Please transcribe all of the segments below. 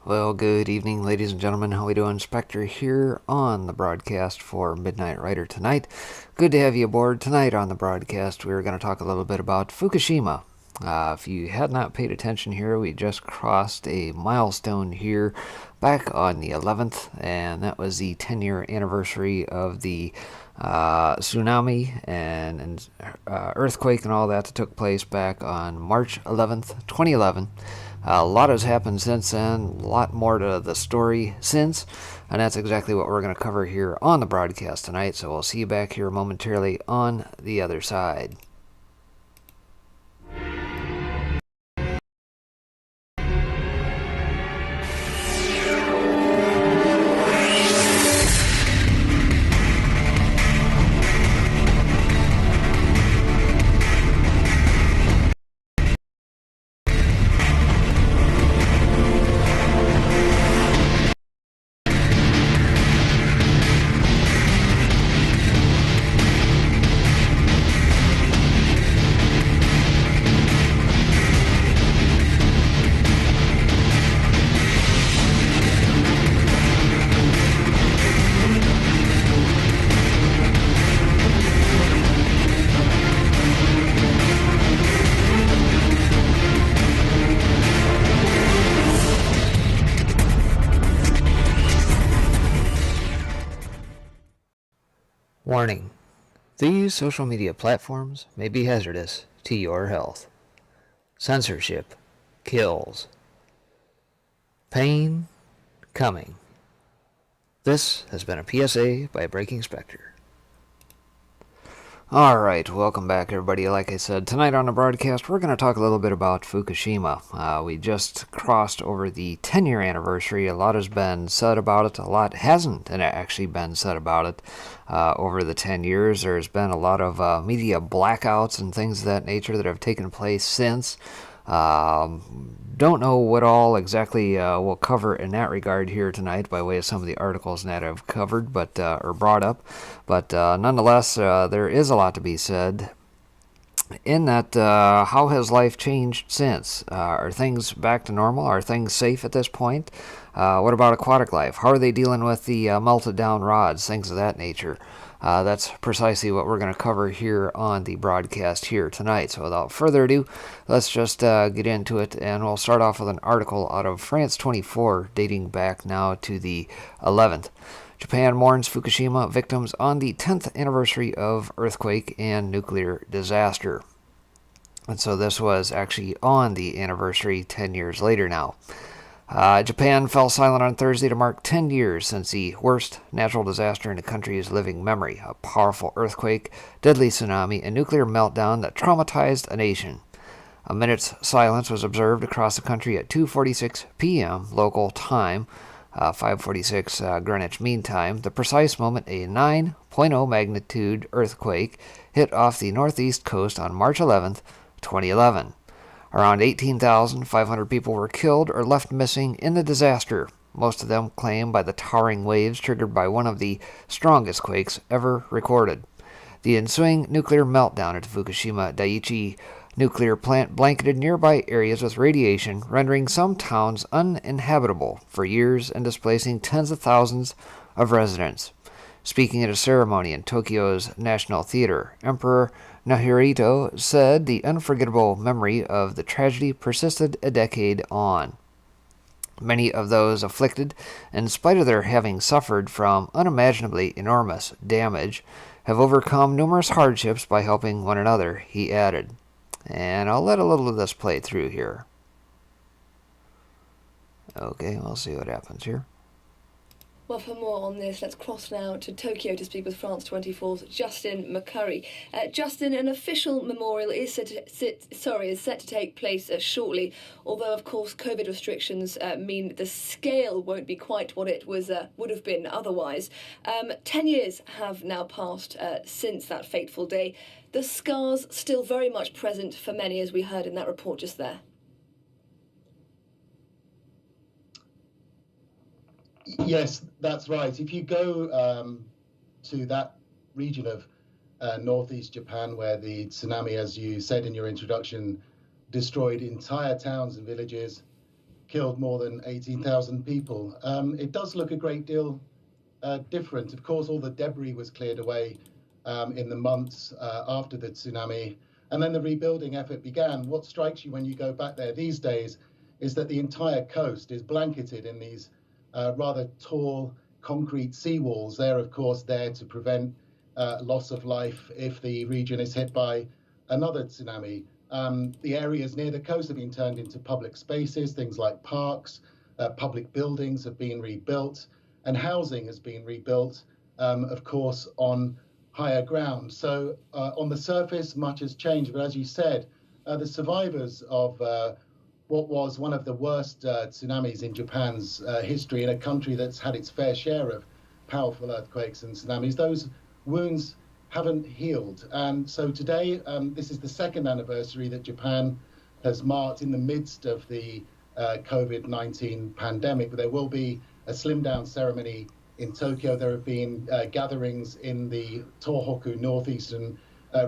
Well, good evening, ladies and gentlemen. How we doing? Spectre here on the broadcast for Midnight Rider tonight. Good to have you aboard. Tonight on the broadcast, we're going to talk a little bit about Fukushima. If you had not paid attention here, we just crossed a milestone here back on the 11th, and that was the 10-year anniversary of the tsunami and earthquake and all that took place back on March 11th, 2011. A lot has happened since then, a lot more to the story since, and that's exactly what we're going to cover here on the broadcast tonight. So we'll see you back here momentarily on the other side. Warning: these social media platforms may be hazardous to your health. Censorship kills. Pain coming. This has been a PSA by Breaking Spectre. Alright, welcome back everybody. Like I said, tonight on the broadcast we're going to talk a little bit about Fukushima. We just crossed over the 10-year anniversary. A lot has been said about it. A lot hasn't actually been said about it over the 10 years. There's been a lot of media blackouts and things of that nature that have taken place since. Don't know what all exactly we'll cover in that regard here tonight by way of some of the articles that I've covered or brought up. But nonetheless, there is a lot to be said in that. How has life changed since? Are things back to normal? Are things safe at this point? What about aquatic life? How are they dealing with the melted down rods, things of that nature? That's precisely what we're going to cover here on the broadcast here tonight. So without further ado, let's just get into it, and we'll start off with an article out of France 24 dating back now to the 11th. Japan mourns Fukushima victims on the 10th anniversary of earthquake and nuclear disaster. And so this was actually on the anniversary 10 years later now. Japan fell silent on Thursday to mark 10 years since the worst natural disaster in the country's living memory, a powerful earthquake, deadly tsunami, and nuclear meltdown that traumatized a nation. A minute's silence was observed across the country at 2:46 p.m. local time, 5:46 Greenwich Mean Time, the precise moment a 9.0 magnitude earthquake hit off the northeast coast on March 11th, 2011. Around 18,500 people were killed or left missing in the disaster, most of them claimed by the towering waves triggered by one of the strongest quakes ever recorded. The ensuing nuclear meltdown at the Fukushima Daiichi nuclear plant blanketed nearby areas with radiation, rendering some towns uninhabitable for years and displacing tens of thousands of residents. Speaking at a ceremony in Tokyo's National Theater, Emperor Naruhito said the unforgettable memory of the tragedy persisted a decade on. Many of those afflicted, in spite of their having suffered from unimaginably enormous damage, have overcome numerous hardships by helping one another, he added. And I'll let a little of this play through here. Okay, we'll see what happens here. Well, for more on this, let's cross now to Tokyo to speak with France 24's Justin McCurry. Justin, an official memorial is set to take place shortly, although, of course, COVID restrictions mean the scale won't be quite what it would have been otherwise. 10 years have now passed since that fateful day. The scars still very much present for many, as we heard in that report just there. Yes, that's right. If you go to that region of northeast Japan, where the tsunami, as you said in your introduction, destroyed entire towns and villages, killed more than 18,000 people. It does look a great deal different. Of course, all the debris was cleared away in the months after the tsunami, and then the rebuilding effort began. What strikes you when you go back there these days is that the entire coast is blanketed in these rather tall concrete seawalls. They're, of course, there to prevent loss of life if the region is hit by another tsunami. The areas near the coast have been turned into public spaces, things like parks, public buildings have been rebuilt, and housing has been rebuilt, of course, on higher ground. So on the surface, much has changed. But as you said, the survivors of what was one of the worst tsunamis in Japan's history, in a country that's had its fair share of powerful earthquakes and tsunamis, those wounds haven't healed. And so today, this is the second anniversary that Japan has marked in the midst of the COVID-19 pandemic. There will be a slim down ceremony in Tokyo. There have been gatherings in the Tohoku northeastern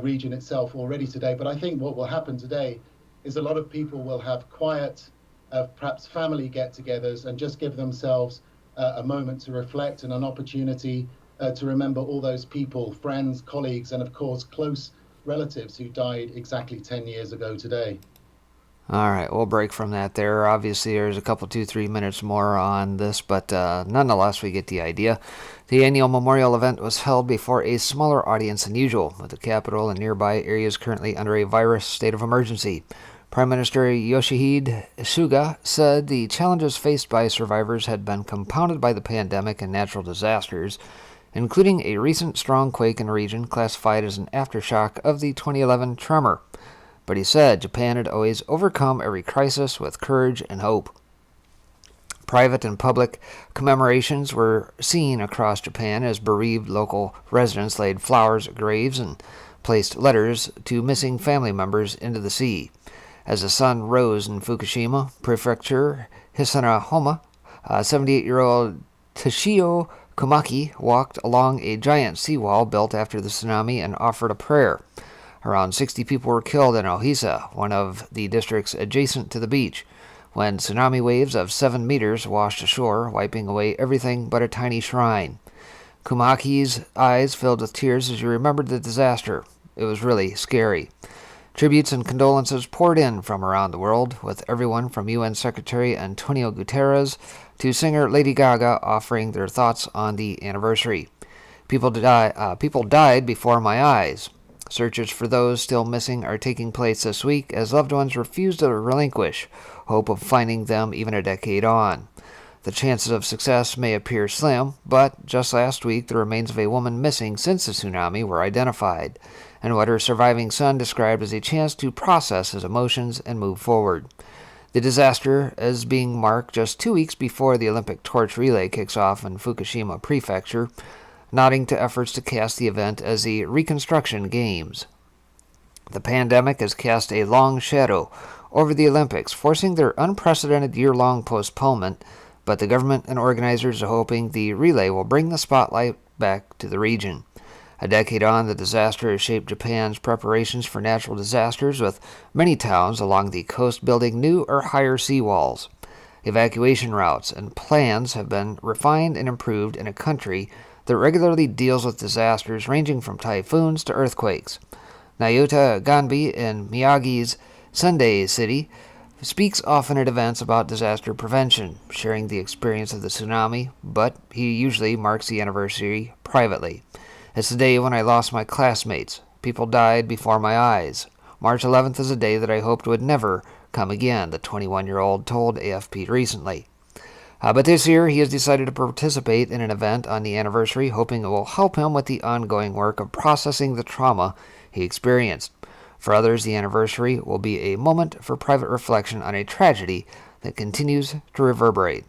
region itself already today. But I think what will happen today is a lot of people will have quiet, perhaps family get-togethers, and just give themselves a moment to reflect and an opportunity to remember all those people, friends, colleagues, and of course close relatives who died exactly 10 years ago today. All right, we'll break from that there. Obviously, there's a couple, 2-3 minutes more on this, but nonetheless, we get the idea. The annual memorial event was held before a smaller audience than usual, with the capital and nearby areas currently under a virus state of emergency. Prime Minister Yoshihide Suga said the challenges faced by survivors had been compounded by the pandemic and natural disasters, including a recent strong quake in a region classified as an aftershock of the 2011 tremor. But he said Japan had always overcome every crisis with courage and hope. Private and public commemorations were seen across Japan as bereaved local residents laid flowers at graves and placed letters to missing family members into the sea. As the sun rose in Fukushima Prefecture, Hisanahoma, 78-year-old Toshio Komaki walked along a giant seawall built after the tsunami and offered a prayer. Around 60 people were killed in Ohisa, one of the districts adjacent to the beach, when tsunami waves of 7 meters washed ashore, wiping away everything but a tiny shrine. Kumaki's eyes filled with tears as he remembered the disaster. It was really scary. Tributes and condolences poured in from around the world, with everyone from UN Secretary Antonio Guterres to singer Lady Gaga offering their thoughts on the anniversary. People died before my eyes. Searches for those still missing are taking place this week as loved ones refuse to relinquish hope of finding them even a decade on. The chances of success may appear slim, but just last week the remains of a woman missing since the tsunami were identified, and what her surviving son described as a chance to process his emotions and move forward. The disaster is being marked just 2 weeks before the Olympic torch relay kicks off in Fukushima Prefecture, nodding to efforts to cast the event as the Reconstruction Games. The pandemic has cast a long shadow over the Olympics, forcing their unprecedented year-long postponement, but the government and organizers are hoping the relay will bring the spotlight back to the region. A decade on, the disaster has shaped Japan's preparations for natural disasters, with many towns along the coast building new or higher seawalls. Evacuation routes and plans have been refined and improved in a country that regularly deals with disasters ranging from typhoons to earthquakes. Naota Ganbi in Miyagi's Sendai City speaks often at events about disaster prevention, sharing the experience of the tsunami, but he usually marks the anniversary privately. It's the day when I lost my classmates. People died before my eyes. March 11th is a day that I hoped would never come again, the 21-year-old told AFP recently. But this year, he has decided to participate in an event on the anniversary, hoping it will help him with the ongoing work of processing the trauma he experienced. For others, the anniversary will be a moment for private reflection on a tragedy that continues to reverberate.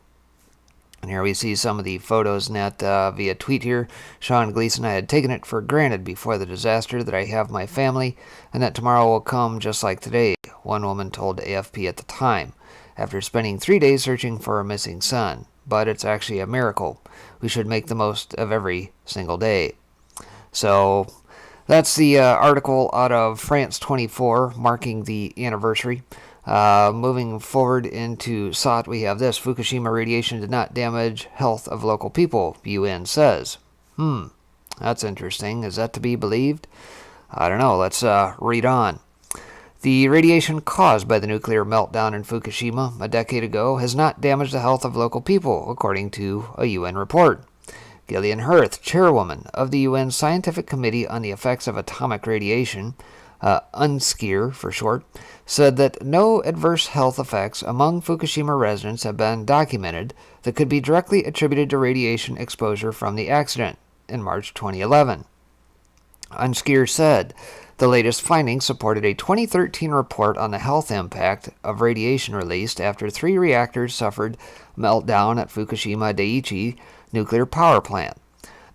And here we see some of the photos net via tweet here. Sean Gleason, I had taken it for granted before the disaster that I have my family and that tomorrow will come just like today, one woman told AFP at the time, after spending 3 days searching for a missing son. But it's actually a miracle. We should make the most of every single day. So that's the article out of France 24 marking the anniversary. Moving forward into SOT, we have this. Fukushima radiation did not damage health of local people, UN says. That's interesting. Is that to be believed? I don't know. Let's read on. The radiation caused by the nuclear meltdown in Fukushima a decade ago has not damaged the health of local people, according to a UN report. Gillian Hirth, chairwoman of the UN Scientific Committee on the Effects of Atomic Radiation, UNSCEAR for short, said that no adverse health effects among Fukushima residents have been documented that could be directly attributed to radiation exposure from the accident in March 2011. UNSCEAR said the latest findings supported a 2013 report on the health impact of radiation released after 3 reactors suffered meltdown at Fukushima Daiichi nuclear power plant.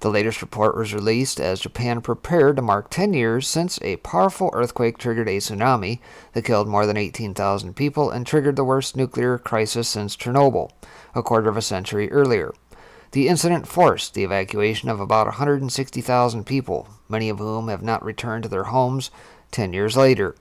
The latest report was released as Japan prepared to mark 10 years since a powerful earthquake triggered a tsunami that killed more than 18,000 people and triggered the worst nuclear crisis since Chernobyl, a quarter of a century earlier. The incident forced the evacuation of about 160,000 people, many of whom have not returned to their homes 10 years later.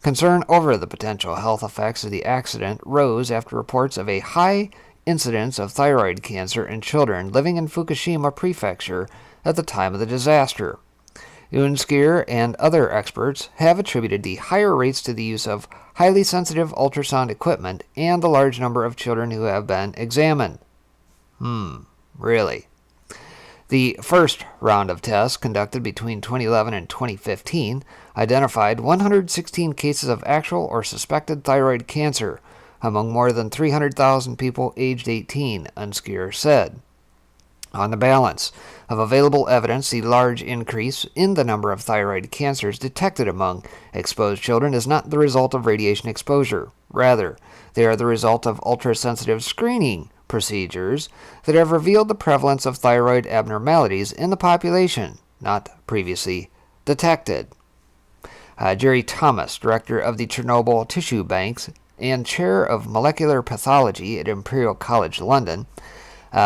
Concern over the potential health effects of the accident rose after reports of a high incidence of thyroid cancer in children living in Fukushima Prefecture at the time of the disaster. UNSCEAR and other experts have attributed the higher rates to the use of highly sensitive ultrasound equipment and the large number of children who have been examined. Really? The first round of tests, conducted between 2011 and 2015, identified 116 cases of actual or suspected thyroid cancer among more than 300,000 people aged 18, UNSCEAR said. On the balance of available evidence, the large increase in the number of thyroid cancers detected among exposed children is not the result of radiation exposure. Rather, they are the result of ultrasensitive screening procedures that have revealed the prevalence of thyroid abnormalities in the population, not previously detected. Jerry Thomas, director of the Chernobyl Tissue Banks and chair of molecular pathology at Imperial College London,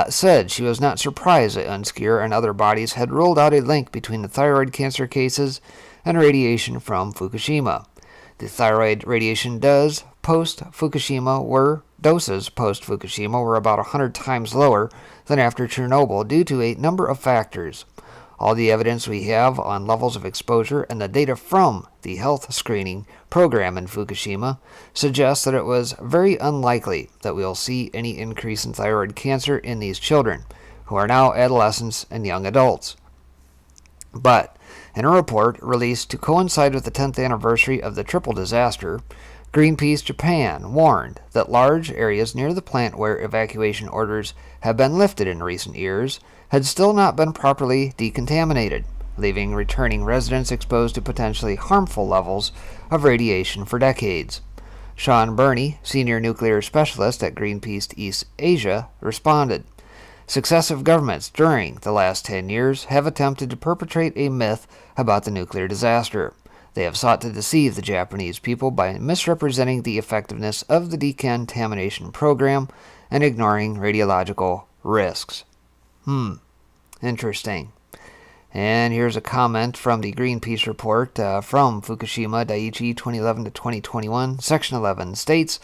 said she was not surprised that UNSCEAR and other bodies had ruled out a link between the thyroid cancer cases and radiation from Fukushima. The thyroid radiation doses post-Fukushima were about 100 times lower than after Chernobyl due to a number of factors. All the evidence we have on levels of exposure and the data from the health screening program in Fukushima suggests that it was very unlikely that we'll see any increase in thyroid cancer in these children, who are now adolescents and young adults. But in a report released to coincide with the 10th anniversary of the triple disaster, Greenpeace Japan warned that large areas near the plant where evacuation orders have been lifted in recent years had still not been properly decontaminated, leaving returning residents exposed to potentially harmful levels of radiation for decades. Sean Burney, senior nuclear specialist at Greenpeace East Asia, responded, "Successive governments during the last 10 years have attempted to perpetrate a myth about the nuclear disaster. They have sought to deceive the Japanese people by misrepresenting the effectiveness of the decontamination program and ignoring radiological risks." Interesting. And here's a comment from the Greenpeace report from Fukushima Daiichi 2011 to 2021. Section 11 states,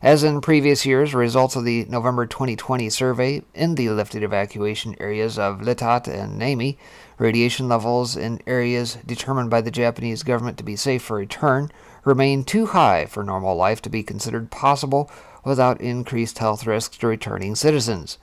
as in previous years, results of the November 2020 survey in the lifted evacuation areas of Litat and Nami, radiation levels in areas determined by the Japanese government to be safe for return remain too high for normal life to be considered possible without increased health risks to returning citizens.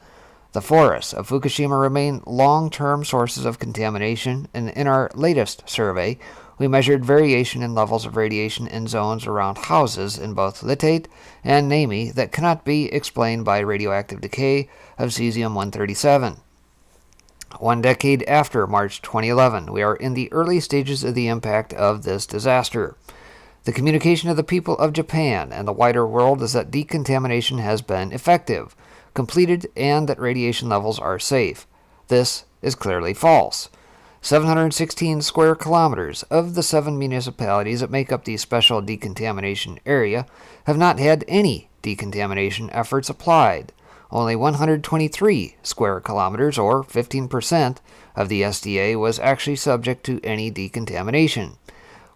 The forests of Fukushima remain long-term sources of contamination, and in our latest survey, we measured variation in levels of radiation in zones around houses in both Litate and Nami that cannot be explained by radioactive decay of cesium-137. 1 decade after March 2011, we are in the early stages of the impact of this disaster. The communication of the people of Japan and the wider world is that decontamination has been effective, completed, and that radiation levels are safe. This is clearly false. 716 square kilometers of the 7 municipalities that make up the special decontamination area have not had any decontamination efforts applied. Only 123 square kilometers, or 15%, of the SDA was actually subject to any decontamination.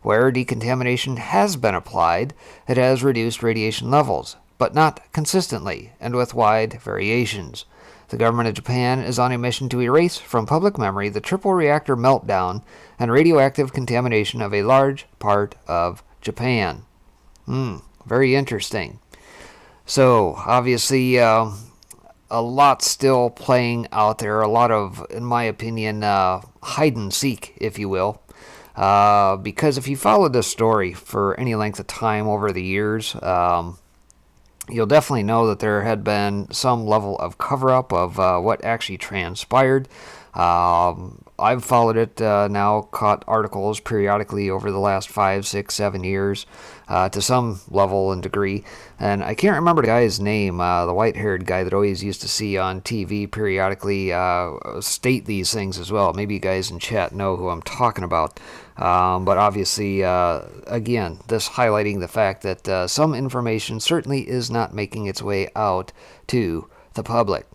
Where decontamination has been applied, it has reduced radiation levels, but not consistently and with wide variations. The government of Japan is on a mission to erase from public memory the triple reactor meltdown and radioactive contamination of a large part of Japan. Very interesting. So, obviously, a lot still playing out there. A lot of, in my opinion, hide and seek, if you will. Because if you follow this story for any length of time over the years, you'll definitely know that there had been some level of cover-up of what actually transpired. I've followed it now, caught articles periodically over the last 5, 6, 7 years to some level and degree. And I can't remember the guy's name, the white-haired guy that always used to see on TV periodically state these things as well. Maybe you guys in chat know who I'm talking about. But obviously, again, this highlighting the fact that some information certainly is not making its way out to the public.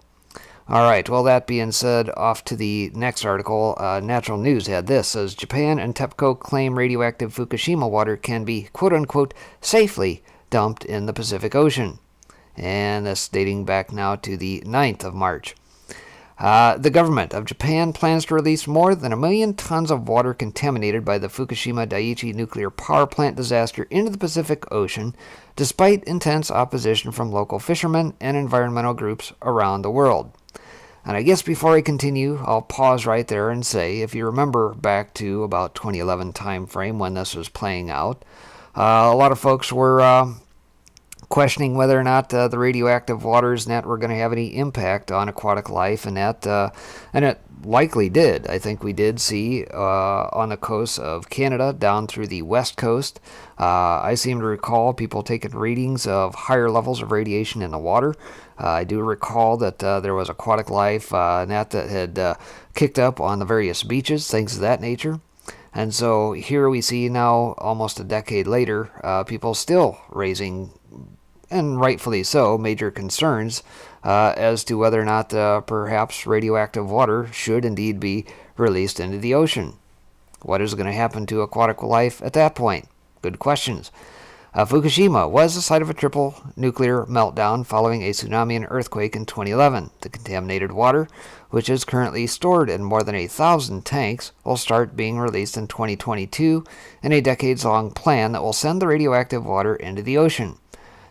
All right, well, that being said, off to the next article. Natural News had this, says Japan and TEPCO claim radioactive Fukushima water can be, quote-unquote, safely dumped in the Pacific Ocean. And this dating back now to the 9th of March. The government of Japan plans to release more than 1 million tons of water contaminated by the Fukushima Daiichi nuclear power plant disaster into the Pacific Ocean, despite intense opposition from local fishermen and environmental groups around the world. And I guess before I continue, I'll pause right there and say, if you remember back to about 2011 time frame when this was playing out, a lot of folks were questioning whether or not the radioactive waters and that were going to have any impact on aquatic life, and it likely did. I think we did see on the coast of Canada down through the west coast. I seem to recall people taking readings of higher levels of radiation in the water. I do recall that there was aquatic life that had kicked up on the various beaches, things of that nature. And so here we see now, almost a decade later, people still raising, and rightfully so, major concerns as to whether or not perhaps radioactive water should indeed be released into the ocean. What is going to happen to aquatic life at that point? Good questions. Fukushima was the site of a triple nuclear meltdown following a tsunami and earthquake in 2011. The contaminated water, which is currently stored in more than 1,000 tanks, will start being released in 2022 in a decades-long plan that will send the radioactive water into the ocean.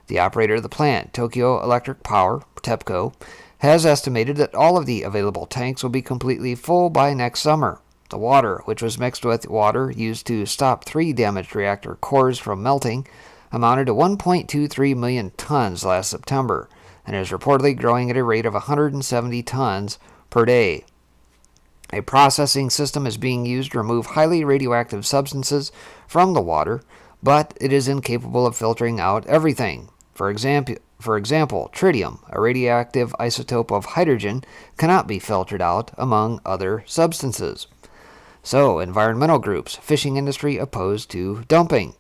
The operator of the plant, Tokyo Electric Power, TEPCO, has estimated that all of the available tanks will be completely full by next summer. The water, which was mixed with water used to stop 3 damaged reactor cores from melting, amounted to 1.23 million tons last September and is reportedly growing at a rate of 170 tons per day. A processing system is being used to remove highly radioactive substances from the water, but it is incapable of filtering out everything. For example, tritium, a radioactive isotope of hydrogen, cannot be filtered out, among other substances. So, environmental groups, fishing industry opposed to dumping.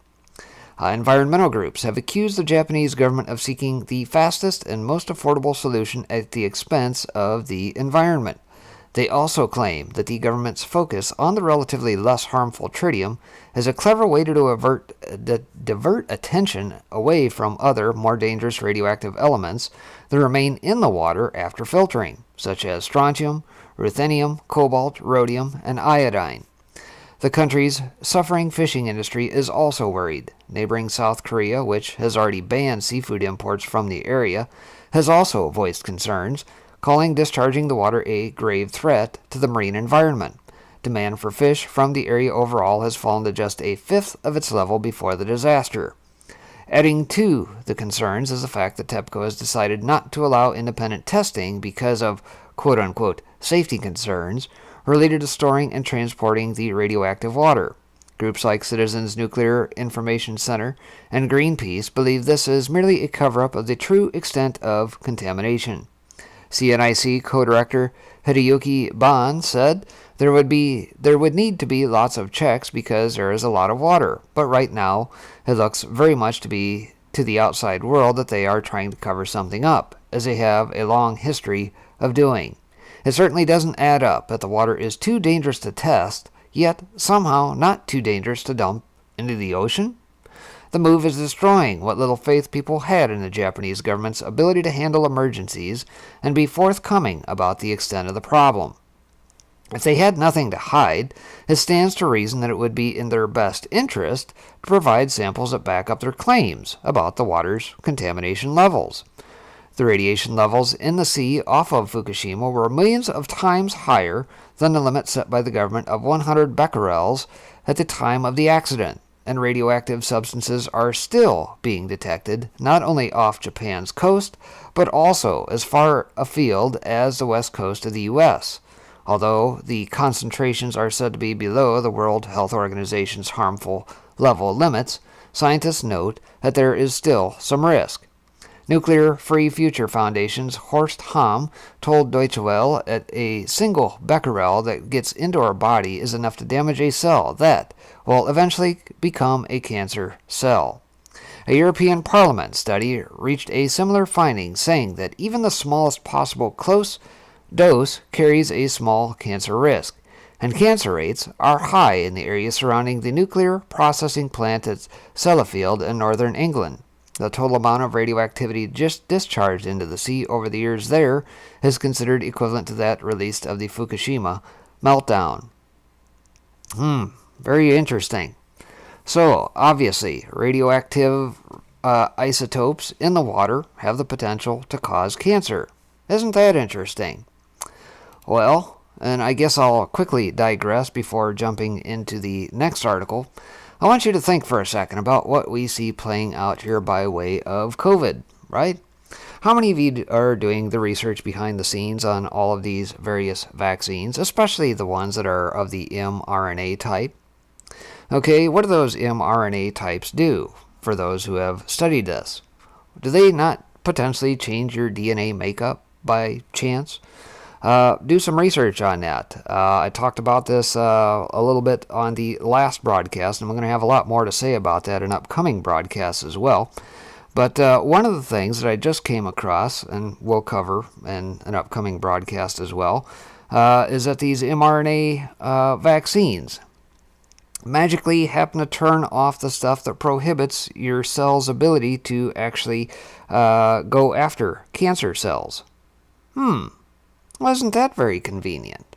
Environmental groups have accused the Japanese government of seeking the fastest and most affordable solution at the expense of the environment. They also claim that the government's focus on the relatively less harmful tritium is a clever way to divert attention away from other, more dangerous radioactive elements that remain in the water after filtering, such as strontium, ruthenium, cobalt, rhodium, and iodine. The country's suffering fishing industry is also worried. Neighboring South Korea, which has already banned seafood imports from the area, has also voiced concerns, calling discharging the water a grave threat to the marine environment. Demand for fish from the area overall has fallen to just a fifth of its level before the disaster. Adding to the concerns is the fact that TEPCO has decided not to allow independent testing because of quote-unquote safety concerns related to storing and transporting the radioactive water. Groups like Citizens Nuclear Information Center and Greenpeace believe this is merely a cover-up of the true extent of contamination. CNIC co-director Hideyuki Ban said there would need to be lots of checks because there is a lot of water, but right now it looks very much to be to the outside world that they are trying to cover something up, as they have a long history of doing. It certainly doesn't add up that the water is too dangerous to test, yet somehow not too dangerous to dump into the ocean? The move is destroying what little faith people had in the Japanese government's ability to handle emergencies and be forthcoming about the extent of the problem. If they had nothing to hide, it stands to reason that it would be in their best interest to provide samples that back up their claims about the water's contamination levels. The radiation levels in the sea off of Fukushima were millions of times higher than the limit set by the government of 100 becquerels at the time of the accident, and radioactive substances are still being detected not only off Japan's coast, but also as far afield as the west coast of the U.S., although the concentrations are said to be below the World Health Organization's harmful level limits. Scientists note that there is still some risk. Nuclear Free Future Foundation's Horst Hamm told Deutsche Welle that a single becquerel that gets into our body is enough to damage a cell that will eventually become a cancer cell. A European Parliament study reached a similar finding, saying that even the smallest possible close dose carries a small cancer risk, and cancer rates are high in the area surrounding the nuclear processing plant at Sellafield in northern England. The total amount of radioactivity just discharged into the sea over the years there is considered equivalent to that released of the Fukushima meltdown. Very interesting. So, obviously, radioactive isotopes in the water have the potential to cause cancer. Isn't that interesting? Well, and I guess I'll quickly digress before jumping into the next article. I want you to think for a second about what we see playing out here by way of COVID, right? How many of you are doing the research behind the scenes on all of these various vaccines, especially the ones that are of the mRNA type? Okay, what do those mRNA types do for those who have studied this? Do they not potentially change your DNA makeup by chance? Do some research on that. I talked about this a little bit on the last broadcast, and I'm going to have a lot more to say about that in upcoming broadcasts as well. But one of the things that I just came across, and we'll cover in an upcoming broadcast as well, is that these mRNA vaccines magically happen to turn off the stuff that prohibits your cell's ability to actually go after cancer cells. Wasn't that very convenient?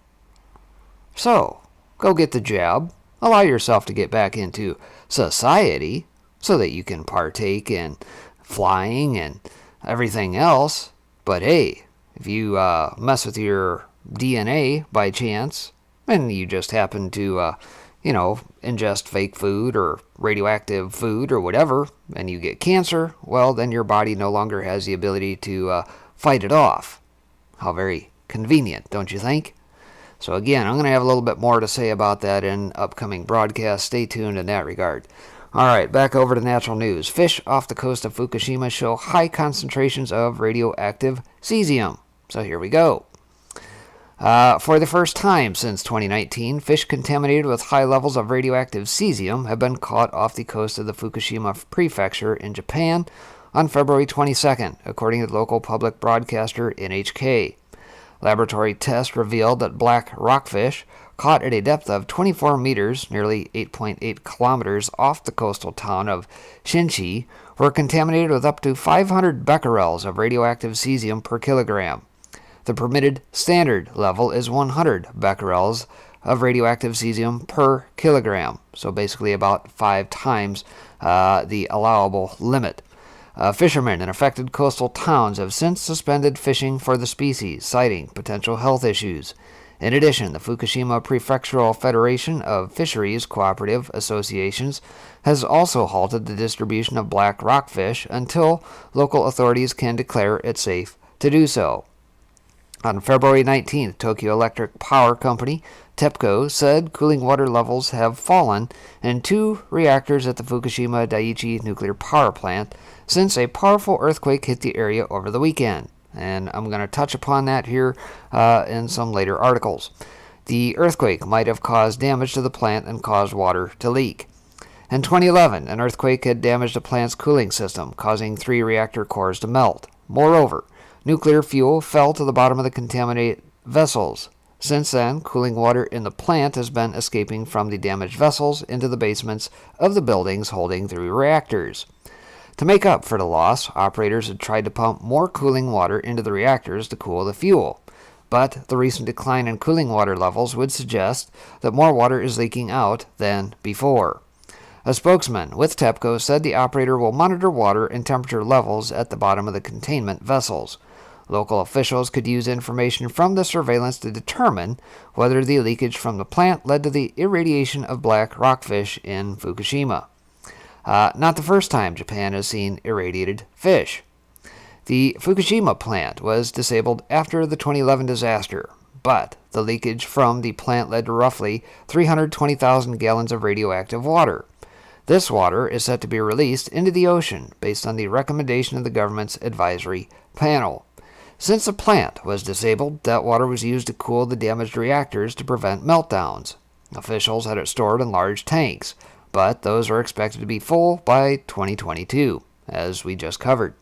So, go get the jab, allow yourself to get back into society so that you can partake in flying and everything else. But hey, if you mess with your DNA by chance, and you just happen to, ingest fake food or radioactive food or whatever, and you get cancer, well, then your body no longer has the ability to fight it off. How very convenient, don't you think? So again, I'm going to have a little bit more to say about that in upcoming broadcasts. Stay tuned in that regard. Alright, back over to natural news. Fish off the coast of Fukushima show high concentrations of radioactive cesium. So here we go. For the first time since 2019, fish contaminated with high levels of radioactive cesium have been caught off the coast of the Fukushima prefecture in Japan on February 22nd, according to the local public broadcaster NHK. Laboratory tests revealed that black rockfish, caught at a depth of 24 meters, nearly 8.8 kilometers off the coastal town of Shinchi, were contaminated with up to 500 becquerels of radioactive cesium per kilogram. The permitted standard level is 100 becquerels of radioactive cesium per kilogram, so basically about 5 times the allowable limit. Fishermen in affected coastal towns have since suspended fishing for the species, citing potential health issues. In addition, the Fukushima Prefectural Federation of Fisheries Cooperative Associations has also halted the distribution of black rockfish until local authorities can declare it safe to do so. On February 19th, Tokyo Electric Power Company, TEPCO, said cooling water levels have fallen in 2 reactors at the Fukushima Daiichi nuclear power plant since a powerful earthquake hit the area over the weekend. And I'm going to touch upon that here in some later articles. The earthquake might have caused damage to the plant and caused water to leak. In 2011, an earthquake had damaged the plant's cooling system, causing 3 reactor cores to melt. Moreover, nuclear fuel fell to the bottom of the contaminated vessels Since then, cooling water in the plant has been escaping from the damaged vessels into the basements of the buildings holding the reactors. To make up for the loss, operators had tried to pump more cooling water into the reactors to cool the fuel. But the recent decline in cooling water levels would suggest that more water is leaking out than before. A spokesman with TEPCO said the operator will monitor water and temperature levels at the bottom of the containment vessels. Local officials could use information from the surveillance to determine whether the leakage from the plant led to the irradiation of black rockfish in Fukushima. Not the first time Japan has seen irradiated fish. The Fukushima plant was disabled after the 2011 disaster, but the leakage from the plant led to roughly 320,000 gallons of radioactive water. This water is set to be released into the ocean based on the recommendation of the government's advisory panel. Since the plant was disabled, that water was used to cool the damaged reactors to prevent meltdowns. Officials had it stored in large tanks, but those are expected to be full by 2022, as we just covered.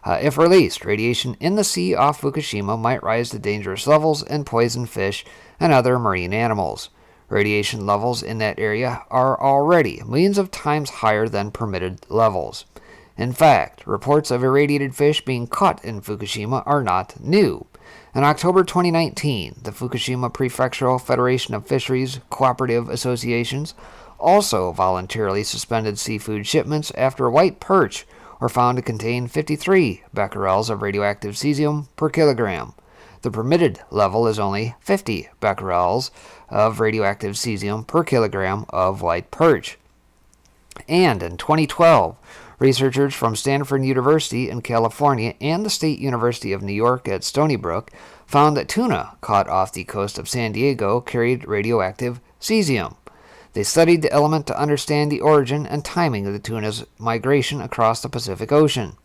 If released, radiation in the sea off Fukushima might rise to dangerous levels and poison fish and other marine animals. Radiation levels in that area are already millions of times higher than permitted levels. In fact, reports of irradiated fish being caught in Fukushima are not new. In October 2019, the Fukushima Prefectural Federation of Fisheries Cooperative Associations also voluntarily suspended seafood shipments after white perch were found to contain 53 becquerels of radioactive cesium per kilogram. The permitted level is only 50 becquerels of radioactive cesium per kilogram of white perch. And in 2012, researchers from Stanford University in California and the State University of New York at Stony Brook found that tuna caught off the coast of San Diego carried radioactive cesium. They studied the element to understand the origin and timing of the tuna's migration across the Pacific Ocean.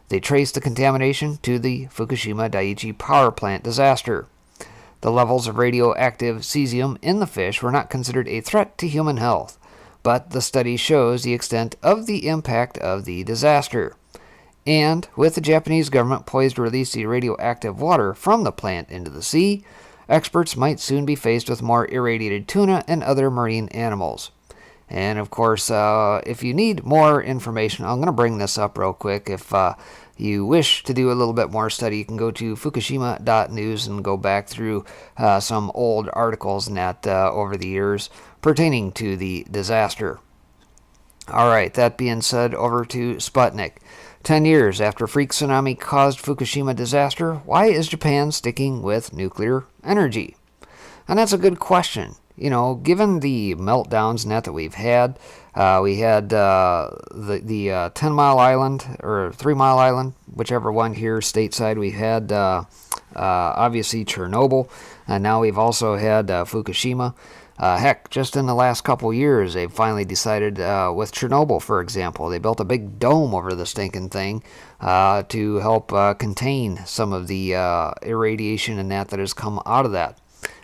They traced the contamination to the Fukushima Daiichi power plant disaster. The levels of radioactive cesium in the fish were not considered a threat to human health, but the study shows the extent of the impact of the disaster. And with the Japanese government poised to release the radioactive water from the plant into the sea, experts might soon be faced with more irradiated tuna and other marine animals. And of course, if you need more information, I'm going to bring this up real quick. If you wish to do a little bit more study, you can go to Fukushima.news and go back through some old articles and that over the years pertaining to the disaster. All right, that being said, over to Sputnik. 10 years after freak tsunami caused Fukushima disaster, why is Japan sticking with nuclear energy? And that's a good question. You know, given the meltdowns net that we've had, we had the 10-mile island or 3-mile island, whichever one here stateside. We had obviously Chernobyl, and now we've also had Fukushima. Heck, just in the last couple years, they've finally decided, with Chernobyl, for example, they built a big dome over the stinking thing to help contain some of the irradiation and that has come out of that.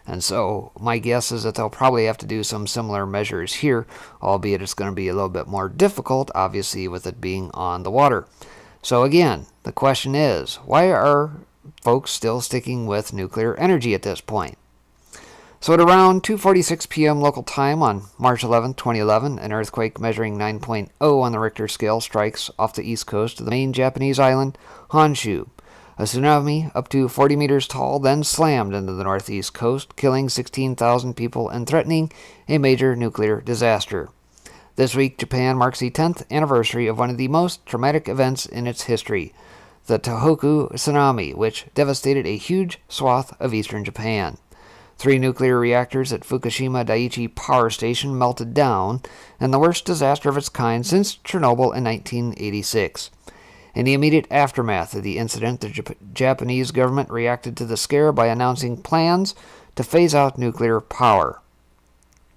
And so my guess is that they'll probably have to do some similar measures here, albeit it's going to be a little bit more difficult, obviously, with it being on the water. So again, the question is, why are folks still sticking with nuclear energy at this point? So at around 2:46 p.m. local time on March 11, 2011, an earthquake measuring 9.0 on the Richter scale strikes off the east coast of the main Japanese island, Honshu. A tsunami up to 40 meters tall then slammed into the northeast coast, killing 16,000 people and threatening a major nuclear disaster. This week, Japan marks the 10th anniversary of one of the most traumatic events in its history, the Tohoku tsunami, which devastated a huge swath of eastern Japan. 3 nuclear reactors at Fukushima Daiichi Power Station melted down, in the worst disaster of its kind since Chernobyl in 1986. In the immediate aftermath of the incident, the Japanese government reacted to the scare by announcing plans to phase out nuclear power.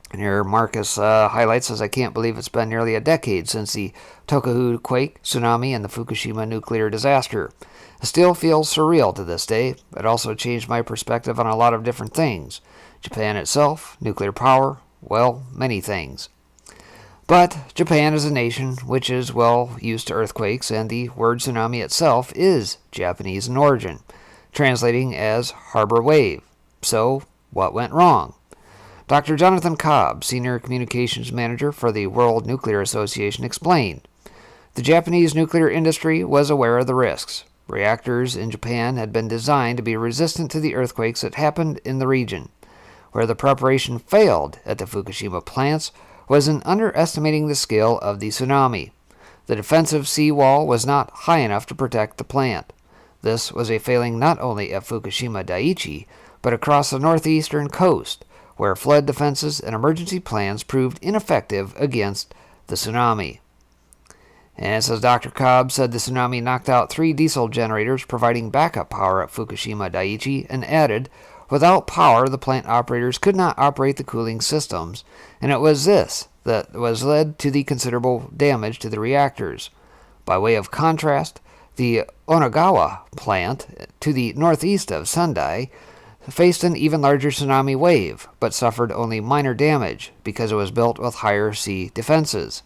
And here Marcus highlights, as I can't believe it's been nearly a decade since the Tohoku quake, tsunami, and the Fukushima nuclear disaster. It still feels surreal to this day. It also changed my perspective on a lot of different things. Japan itself, nuclear power, well, many things. But Japan is a nation which is well used to earthquakes, and the word tsunami itself is Japanese in origin, translating as harbor wave. So What went wrong? Dr. Jonathan Cobb, Senior Communications Manager for the World Nuclear Association, explained. The Japanese nuclear industry was aware of the risks. Reactors in Japan had been designed to be resistant to the earthquakes that happened in the region. Where the preparation failed at the Fukushima plants was in underestimating the scale of the tsunami. The defensive seawall was not high enough to protect the plant. This was a failing not only at Fukushima Daiichi, but across the northeastern coast, where flood defenses and emergency plans proved ineffective against the tsunami. And it says Dr. Cobb said the tsunami knocked out 3 diesel generators providing backup power at Fukushima Daiichi, and added, without power, the plant operators could not operate the cooling systems, and it was this that was led to the considerable damage to the reactors. By way of contrast, the Onagawa plant, to the northeast of Sendai, faced an even larger tsunami wave, but suffered only minor damage because it was built with higher sea defenses.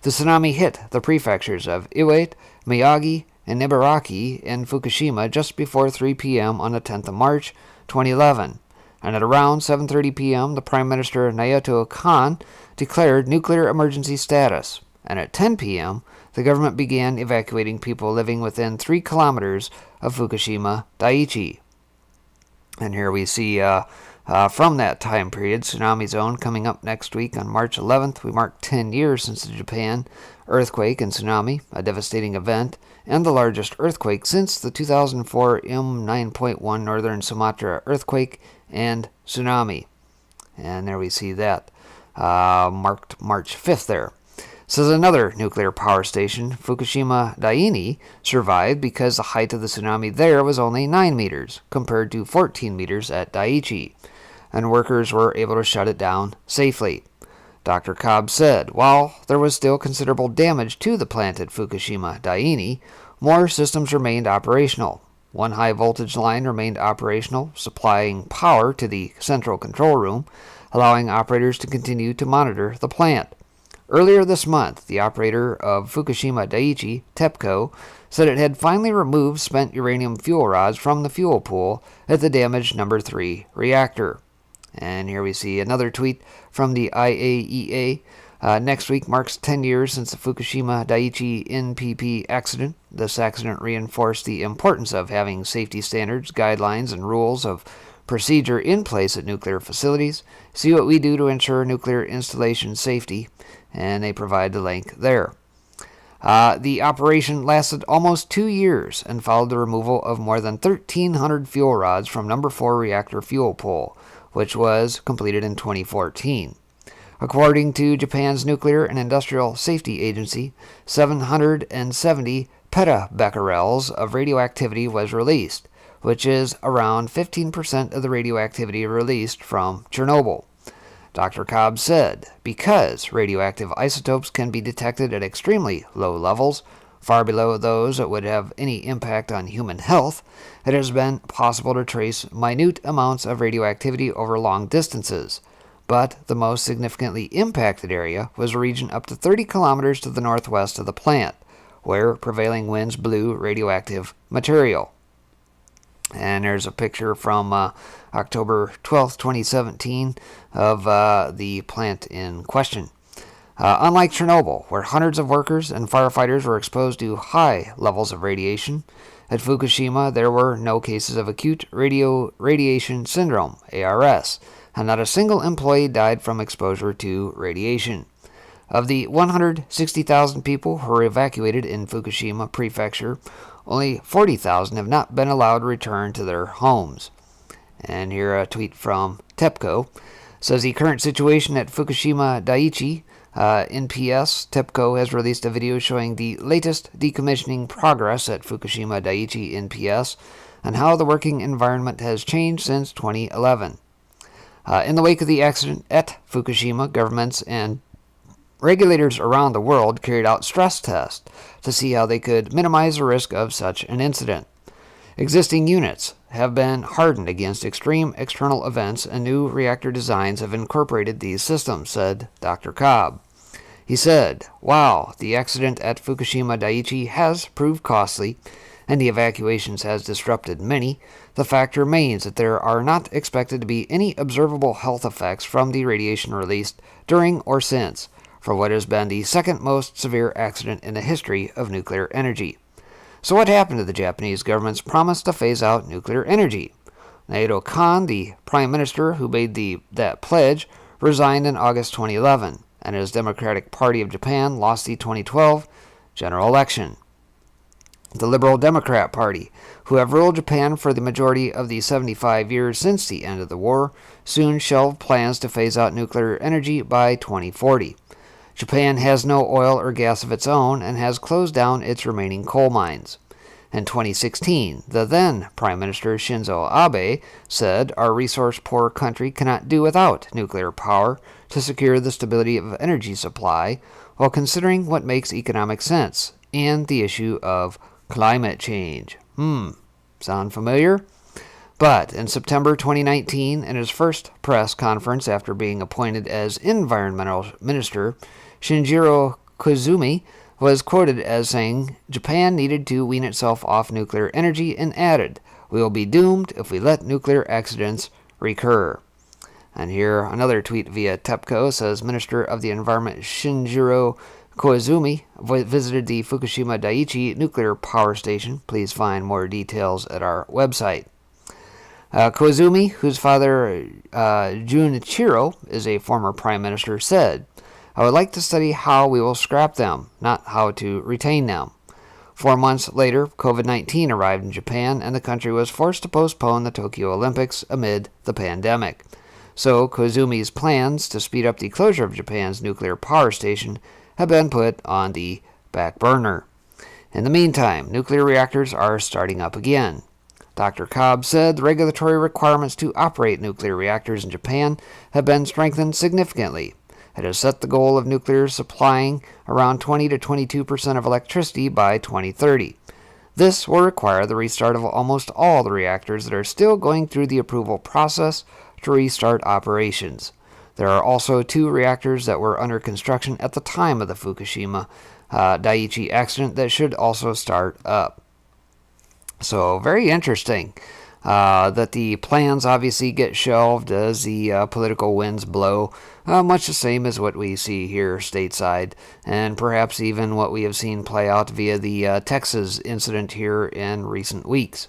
The tsunami hit the prefectures of Iwate, Miyagi, and Ibaraki in Fukushima just before 3 p.m. on the 10th of March, 2011, and at around 7:30 p.m., the Prime Minister Naoto Kan declared nuclear emergency status, and at 10 p.m., the government began evacuating people living within 3 kilometers of Fukushima Daiichi. And here we see from that time period, tsunami zone coming up next week on March 11th. We mark 10 years since the Japan earthquake and tsunami, a devastating event, and the largest earthquake since the 2004 M9.1 Northern Sumatra earthquake and tsunami. And there we see that marked March 5th there. Says another nuclear power station, Fukushima Daini, survived because the height of the tsunami there was only 9 meters, compared to 14 meters at Daiichi, and workers were able to shut it down safely. Dr. Cobb said, while there was still considerable damage to the plant at Fukushima Daini, more systems remained operational. One high-voltage line remained operational, supplying power to the central control room, allowing operators to continue to monitor the plant. Earlier this month, the operator of Fukushima Daiichi, TEPCO, said it had finally removed spent uranium fuel rods from the fuel pool at the damaged number 3 reactor. And here we see another tweet from the IAEA. Next week marks 10 years since the Fukushima Daiichi NPP accident. This accident reinforced the importance of having safety standards, guidelines, and rules of procedure in place at nuclear facilities. See what we do to ensure nuclear installation safety. And they provide the link there. The operation lasted almost 2 years and followed the removal of more than 1,300 fuel rods from number 4 reactor fuel pool, which was completed in 2014. According to Japan's Nuclear and Industrial Safety Agency, 770 petabecquerels of radioactivity was released, which is around 15% of the radioactivity released from Chernobyl. Dr. Cobb said, because radioactive isotopes can be detected at extremely low levels, far below those that would have any impact on human health, it has been possible to trace minute amounts of radioactivity over long distances. But the most significantly impacted area was a region up to 30 kilometers to the northwest of the plant, where prevailing winds blew radioactive material. And there's a picture from October 12th, 2017 of the plant in question. Unlike Chernobyl, where hundreds of workers and firefighters were exposed to high levels of radiation, at Fukushima there were no cases of acute radiation syndrome, ARS, and not a single employee died from exposure to radiation. Of the 160,000 people who were evacuated in Fukushima Prefecture, only 40,000 have not been allowed to return to their homes. And here a tweet from TEPCO says the current situation at Fukushima Daiichi NPS. TEPCO has released a video showing the latest decommissioning progress at Fukushima Daiichi NPS and how the working environment has changed since 2011. In the wake of the accident at Fukushima, governments and regulators around the world carried out stress tests to see how they could minimize the risk of such an incident. Existing units have been hardened against extreme external events, and new reactor designs have incorporated these systems, said Dr. Cobb. He said, "Wow, the accident at Fukushima Daiichi has proved costly, and the evacuations has disrupted many, the fact remains that there are not expected to be any observable health effects from the radiation released during or since, for what has been the second most severe accident in the history of nuclear energy. So what happened to the Japanese government's promise to phase out nuclear energy? Naoto Kan, the prime minister who made that pledge, resigned in August 2011, and his Democratic Party of Japan lost the 2012 general election. The Liberal Democrat Party, who have ruled Japan for the majority of the 75 years since the end of the war, soon shelved plans to phase out nuclear energy by 2040. Japan has no oil or gas of its own and has closed down its remaining coal mines. In 2016, the then Prime Minister Shinzo Abe said our resource-poor country cannot do without nuclear power to secure the stability of energy supply while considering what makes economic sense and the issue of climate change. Sound familiar? But in September 2019, in his first press conference after being appointed as Environmental Minister, Shinjiro Koizumi was quoted as saying Japan needed to wean itself off nuclear energy and added, "We will be doomed if we let nuclear accidents recur." And here another tweet via TEPCO says Minister of the Environment Shinjiro Koizumi visited the Fukushima Daiichi nuclear power station. Please find more details at our website. Koizumi, whose father Junichiro is a former prime minister, said, "I would like to study how we will scrap them, not how to retain them." 4 months later, COVID-19 arrived in Japan, and the country was forced to postpone the Tokyo Olympics amid the pandemic. So Koizumi's plans to speed up the closure of Japan's nuclear power station have been put on the back burner. In the meantime, nuclear reactors are starting up again. Dr. Cobb said the regulatory requirements to operate nuclear reactors in Japan have been strengthened significantly. It has set the goal of nuclear supplying around 20 to 22% of electricity by 2030. This will require the restart of almost all the reactors that are still going through the approval process to restart operations. There are also 2 reactors that were under construction at the time of the Fukushima Daiichi accident that should also start up. So very interesting that the plans obviously get shelved as the political winds blow, much the same as what we see here stateside, and perhaps even what we have seen play out via the Texas incident here in recent weeks.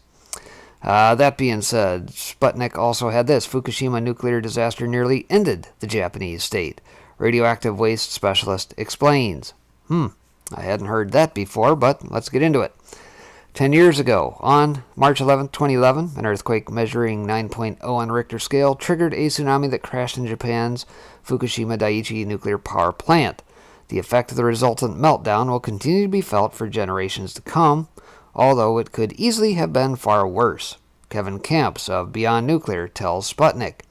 That being said, Sputnik also had this: Fukushima nuclear disaster nearly ended the Japanese state. Radioactive waste specialist explains. I hadn't heard that before, but let's get into it. 10 years ago, on March 11, 2011, an earthquake measuring 9.0 on the Richter scale triggered a tsunami that crashed in Japan's Fukushima Daiichi nuclear power plant. The effect of the resultant meltdown will continue to be felt for generations to come, although it could easily have been far worse. Kevin Camps of Beyond Nuclear tells Sputnik.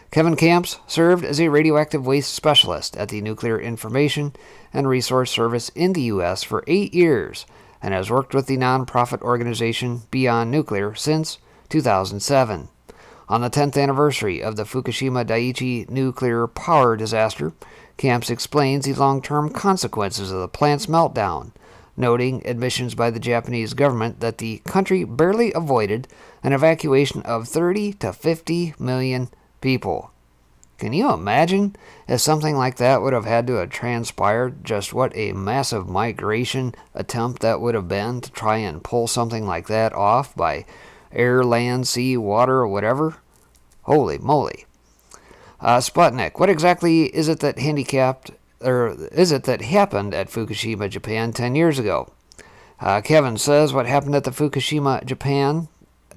Kevin Camps served as a radioactive waste specialist at the Nuclear Information and Resource Service in the U.S. for 8 years and has worked with the nonprofit organization Beyond Nuclear since 2007. On the 10th anniversary of the Fukushima Daiichi nuclear power disaster, Camps explains the long-term consequences of the plant's meltdown, noting admissions by the Japanese government that the country barely avoided an evacuation of 30 to 50 million people. Can you imagine if something like that would have had to have transpired? Just what a massive migration attempt that would have been to try and pull something like that off by air, land, sea, water, or whatever? Holy moly. Sputnik, what exactly is it that happened at Fukushima, Japan 10 years ago? Kevin says what happened at the Fukushima, Japan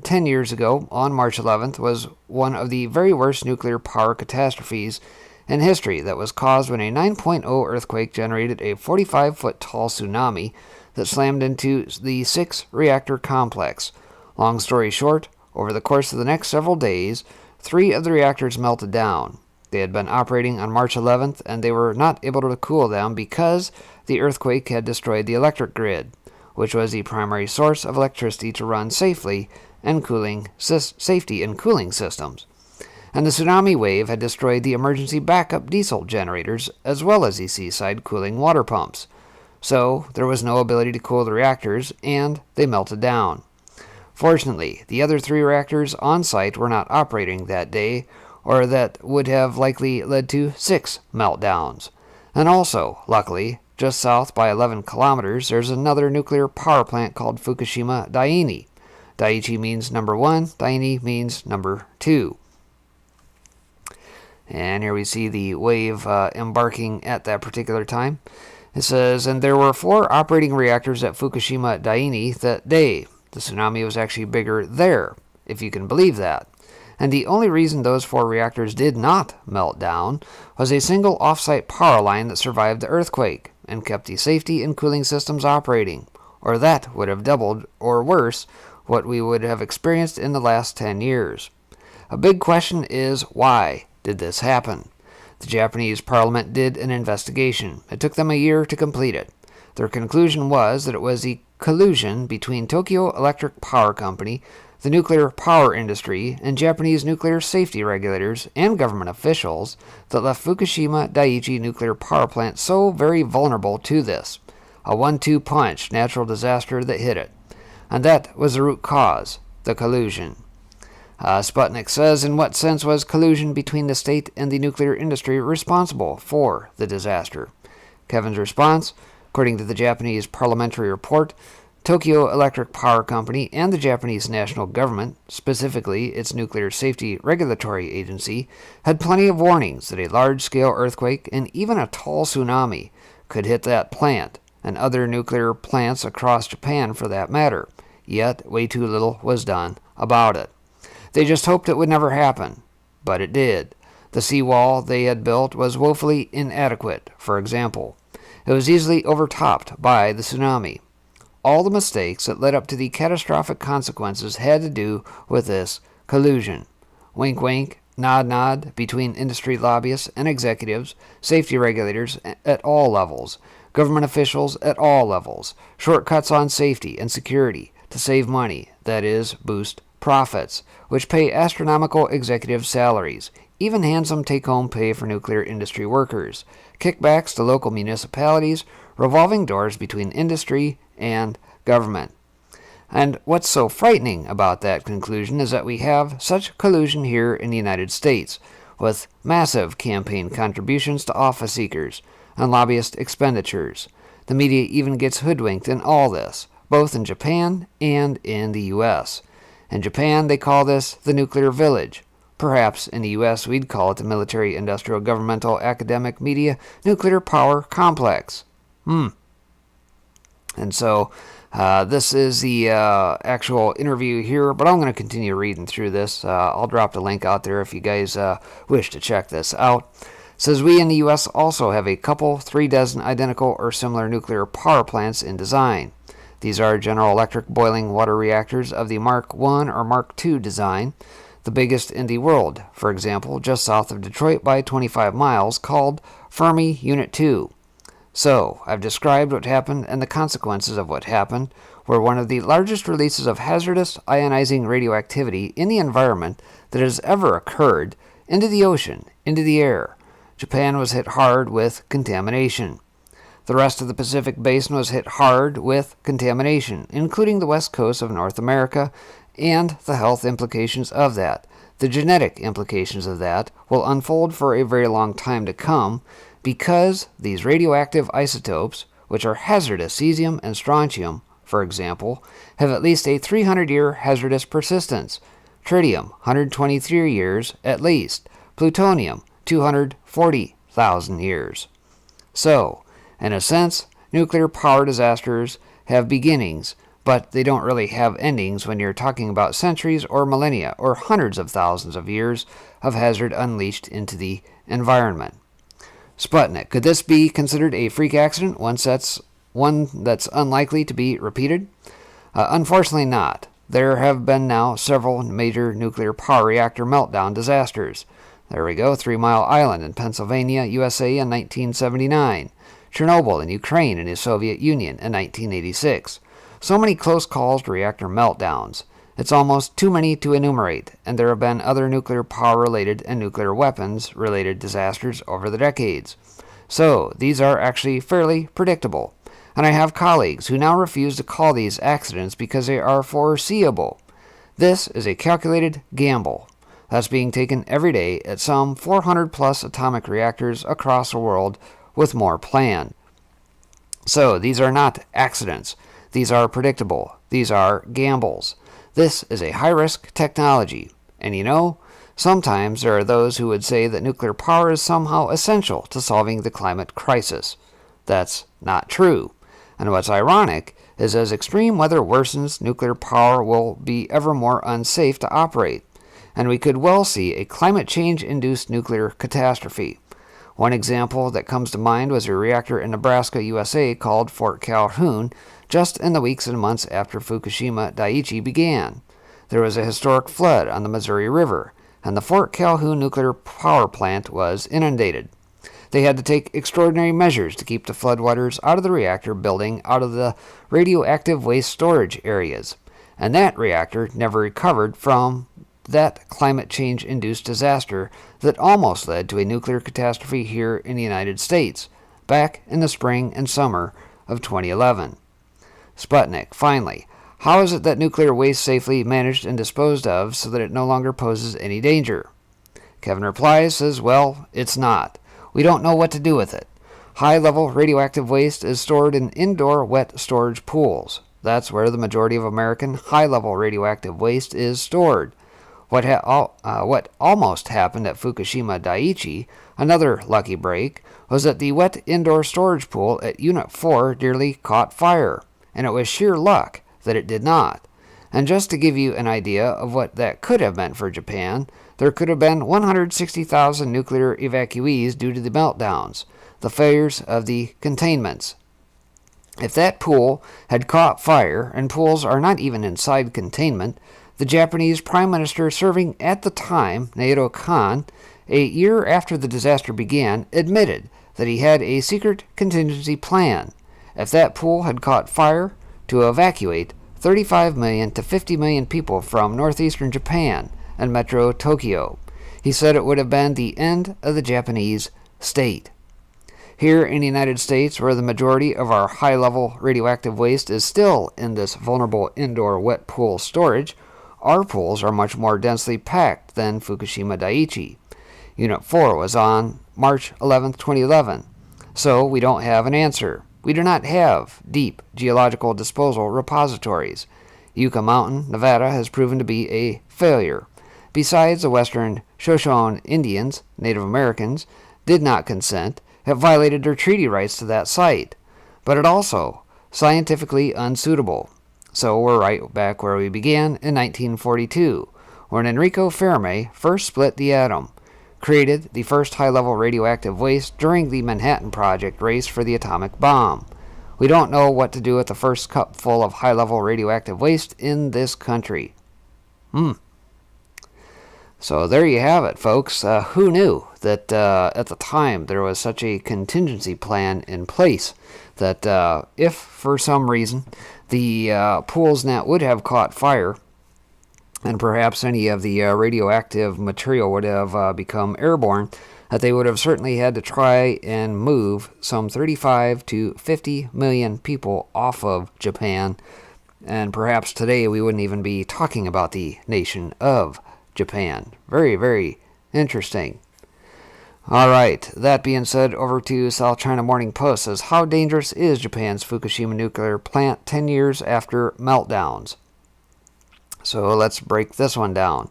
10 years ago on March 11th was one of the very worst nuclear power catastrophes in history that was caused when a 9.0 earthquake generated a 45-foot tall tsunami that slammed into the 6-reactor complex. Long story short, over the course of the next several days, 3 of the reactors melted down. They had been operating on March 11th, and they were not able to cool them because the earthquake had destroyed the electric grid, which was the primary source of electricity to run safety and cooling systems. And the tsunami wave had destroyed the emergency backup diesel generators as well as the seaside cooling water pumps. So there was no ability to cool the reactors, and they melted down. Fortunately, the other 3 reactors on site were not operating that day, or that would have likely led to 6 meltdowns. And also, luckily, just south by 11 kilometers, there's another nuclear power plant called Fukushima Daiichi. Daiichi means number 1, Daini means number 2. And here we see the wave embarking at that particular time. It says, and there were 4 operating reactors at Fukushima Daiichi that day. The tsunami was actually bigger there, if you can believe that. And the only reason those 4 reactors did not melt down was a single off-site power line that survived the earthquake and kept the safety and cooling systems operating, or that would have doubled, or worse, what we would have experienced in the last 10 years. A big question is, why did this happen? The Japanese parliament did an investigation. It took them a year to complete it. Their conclusion was that it was the collusion between Tokyo Electric Power Company, the nuclear power industry, and Japanese nuclear safety regulators and government officials that left Fukushima Daiichi nuclear power plant so very vulnerable to this. A 1-2 punch natural disaster that hit it. And that was the root cause, the collusion. Sputnik says, in what sense was collusion between the state and the nuclear industry responsible for the disaster? Kevin's response, according to the Japanese parliamentary report, Tokyo Electric Power Company and the Japanese national government, specifically its Nuclear Safety Regulatory Agency, had plenty of warnings that a large-scale earthquake and even a tall tsunami could hit that plant, and other nuclear plants across Japan for that matter, yet way too little was done about it. They just hoped it would never happen, but it did. The seawall they had built was woefully inadequate, for example. It was easily overtopped by the tsunami. All the mistakes that led up to the catastrophic consequences had to do with this collusion. Wink wink, nod nod between industry lobbyists and executives, safety regulators at all levels, government officials at all levels, shortcuts on safety and security to save money, that is, boost profits, which pay astronomical executive salaries, even handsome take-home pay for nuclear industry workers, kickbacks to local municipalities, revolving doors between industry and government. And what's so frightening about that conclusion is that we have such collusion here in the United States, with massive campaign contributions to office seekers and lobbyist expenditures. The media even gets hoodwinked in all this, both in Japan and in the U.S. In Japan, they call this the nuclear village. Perhaps in the U.S. we'd call it the military, industrial, governmental, academic, media, nuclear power complex. And so this is the actual interview here, but I'm going to continue reading through this. I'll drop the link out there if you guys wish to check this out. It says, we in the U.S. also have a couple, 3 dozen identical or similar nuclear power plants in design. These are General Electric boiling water reactors of the Mark I or Mark II design, the biggest in the world, for example, just south of Detroit by 25 miles, called Fermi Unit 2. So, I've described what happened and the consequences of what happened, were one of the largest releases of hazardous ionizing radioactivity in the environment that has ever occurred, into the ocean, into the air. Japan was hit hard with contamination. The rest of the Pacific Basin was hit hard with contamination, including the west coast of North America, and the health implications of that. The genetic implications of that will unfold for a very long time to come, because these radioactive isotopes, which are hazardous cesium and strontium, for example, have at least a 300-year hazardous persistence. Tritium, 123 years at least. Plutonium, 240,000 years. So, in a sense, nuclear power disasters have beginnings, but they don't really have endings when you're talking about centuries or millennia or hundreds of thousands of years of hazard unleashed into the environment. Sputnik, could this be considered a freak accident, one that's unlikely to be repeated? Unfortunately not. There have been now several major nuclear power reactor meltdown disasters. There we go, 3 Mile Island in Pennsylvania, USA in 1979. Chernobyl in Ukraine and the Soviet Union in 1986. So many close calls to reactor meltdowns. It's almost too many to enumerate, and there have been other nuclear power-related and nuclear weapons-related disasters over the decades. So, these are actually fairly predictable. And I have colleagues who now refuse to call these accidents because they are foreseeable. This is a calculated gamble that's being taken every day at some 400 plus atomic reactors across the world, with more planned. So these are not accidents. These are predictable. These are gambles. This is a high-risk technology. And you know, sometimes there are those who would say that nuclear power is somehow essential to solving the climate crisis. That's not true. And what's ironic is as extreme weather worsens, nuclear power will be ever more unsafe to operate, and we could well see a climate change-induced nuclear catastrophe. One example that comes to mind was a reactor in Nebraska, USA called Fort Calhoun, just in the weeks and months after Fukushima Daiichi began. There was a historic flood on the Missouri River, and the Fort Calhoun nuclear power plant was inundated. They had to take extraordinary measures to keep the floodwaters out of the reactor building, out of the radioactive waste storage areas. And that reactor never recovered from that climate change-induced disaster that almost led to a nuclear catastrophe here in the United States, back in the spring and summer of 2011. Sputnik, finally, how is it that nuclear waste safely managed and disposed of so that it no longer poses any danger? Kevin replies, says, well, it's not. We don't know what to do with it. High-level radioactive waste is stored in indoor wet storage pools. That's where the majority of American high-level radioactive waste is stored. What almost happened at Fukushima Daiichi, another lucky break, was that the wet indoor storage pool at Unit 4 nearly caught fire, and it was sheer luck that it did not. And just to give you an idea of what that could have meant for Japan, there could have been 160,000 nuclear evacuees due to the meltdowns, the failures of the containments. If that pool had caught fire, and pools are not even inside containment, the Japanese Prime Minister serving at the time, Naoto Kan, a year after the disaster began, admitted that he had a secret contingency plan. If that pool had caught fire, to evacuate 35 million to 50 million people from northeastern Japan and Metro Tokyo. He said it would have been the end of the Japanese state. Here in the United States, where the majority of our high-level radioactive waste is still in this vulnerable indoor wet pool storage, our pools are much more densely packed than Fukushima Daiichi. Unit 4 was on March 11, 2011, so we don't have an answer. We do not have deep geological disposal repositories. Yucca Mountain, Nevada, has proven to be a failure. Besides, the western Shoshone Indians, Native Americans, did not consent, have violated their treaty rights to that site, but it also scientifically unsuitable. So we're right back where we began in 1942, when Enrico Fermi first split the atom, created the first high-level radioactive waste during the Manhattan Project race for the atomic bomb. We don't know what to do with the first cupful of high-level radioactive waste in this country. So there you have it, folks. Who knew that at the time there was such a contingency plan in place that if for some reason the pool's net would have caught fire, and perhaps any of the radioactive material would have become airborne, that they would have certainly had to try and move some 35 to 50 million people off of Japan, and perhaps today we wouldn't even be talking about the nation of Japan. Very, very interesting. All right, that being said, over to South China Morning Post says, how dangerous is Japan's Fukushima nuclear plant 10 years after meltdowns? So let's break this one down.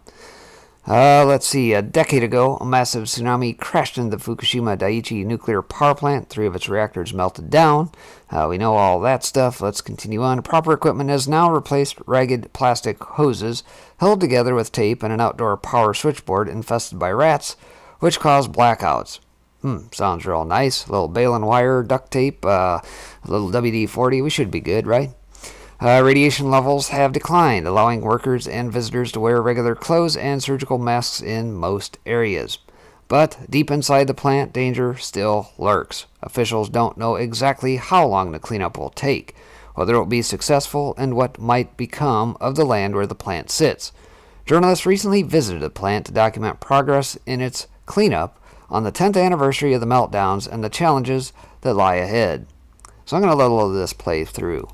Let's see. A decade ago, a massive tsunami crashed into the Fukushima Daiichi nuclear power plant. 3 of its reactors melted down. We know all that stuff. Let's continue on. Proper equipment has now replaced ragged plastic hoses held together with tape and an outdoor power switchboard infested by rats, which cause blackouts. Sounds real nice. A little baling wire, duct tape, a little WD-40. We should be good, right? Radiation levels have declined, allowing workers and visitors to wear regular clothes and surgical masks in most areas. But deep inside the plant, danger still lurks. Officials don't know exactly how long the cleanup will take, whether it will be successful, and what might become of the land where the plant sits. Journalists recently visited the plant to document progress in its cleanup on the 10th anniversary of the meltdowns and the challenges that lie ahead. So I'm going to let a little of this play through.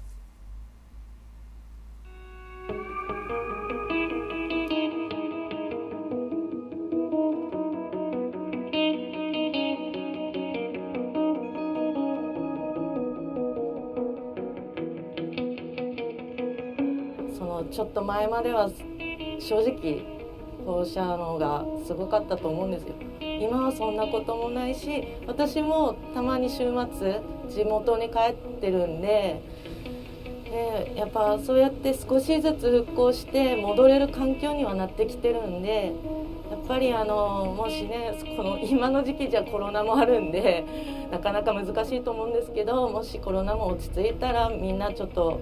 ちょっと前までは正直放射能がすごかったと思うんですけど、今はそんなこともないし、私もたまに週末地元に帰ってるんで、やっぱそうやって少しずつ復興して戻れる環境にはなってきてるんで、やっぱりもしね、この今の時期じゃコロナもあるんでなかなか難しいと思うんですけど、もしコロナも落ち着いたらみんなちょっと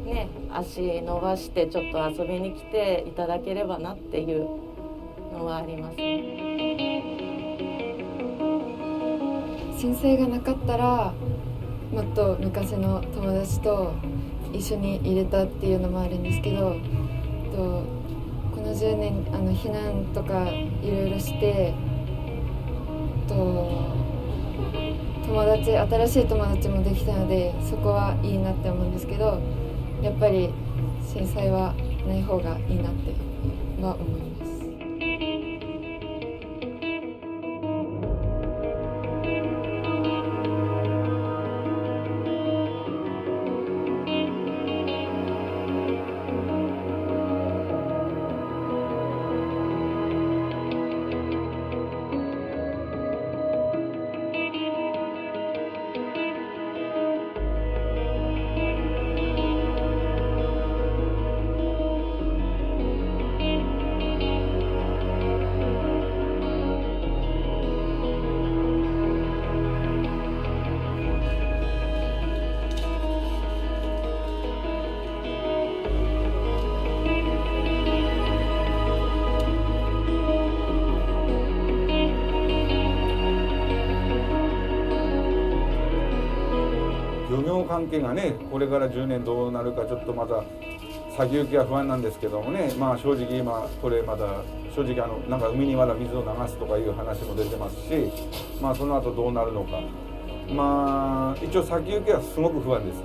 ね、足伸ばしてちょっと遊びに来ていただければなっていうのはありますね。震災がなかったらもっと昔の友達と一緒にいれたっていうのもあるんですけど、この10年避難とかいろいろして新しい友達もできたので、そこはいいなって思うんですけど、やっぱり震災はない方がいいなっては思います。漁業関係がね、これから10年どうなるかちょっとまた先行きは不安なんですけどもね、まあ正直今これまだ正直なんか海にまだ水を流すとかいう話も出てますし、まあその後どうなるのか、まあ一応先行きはすごく不安です。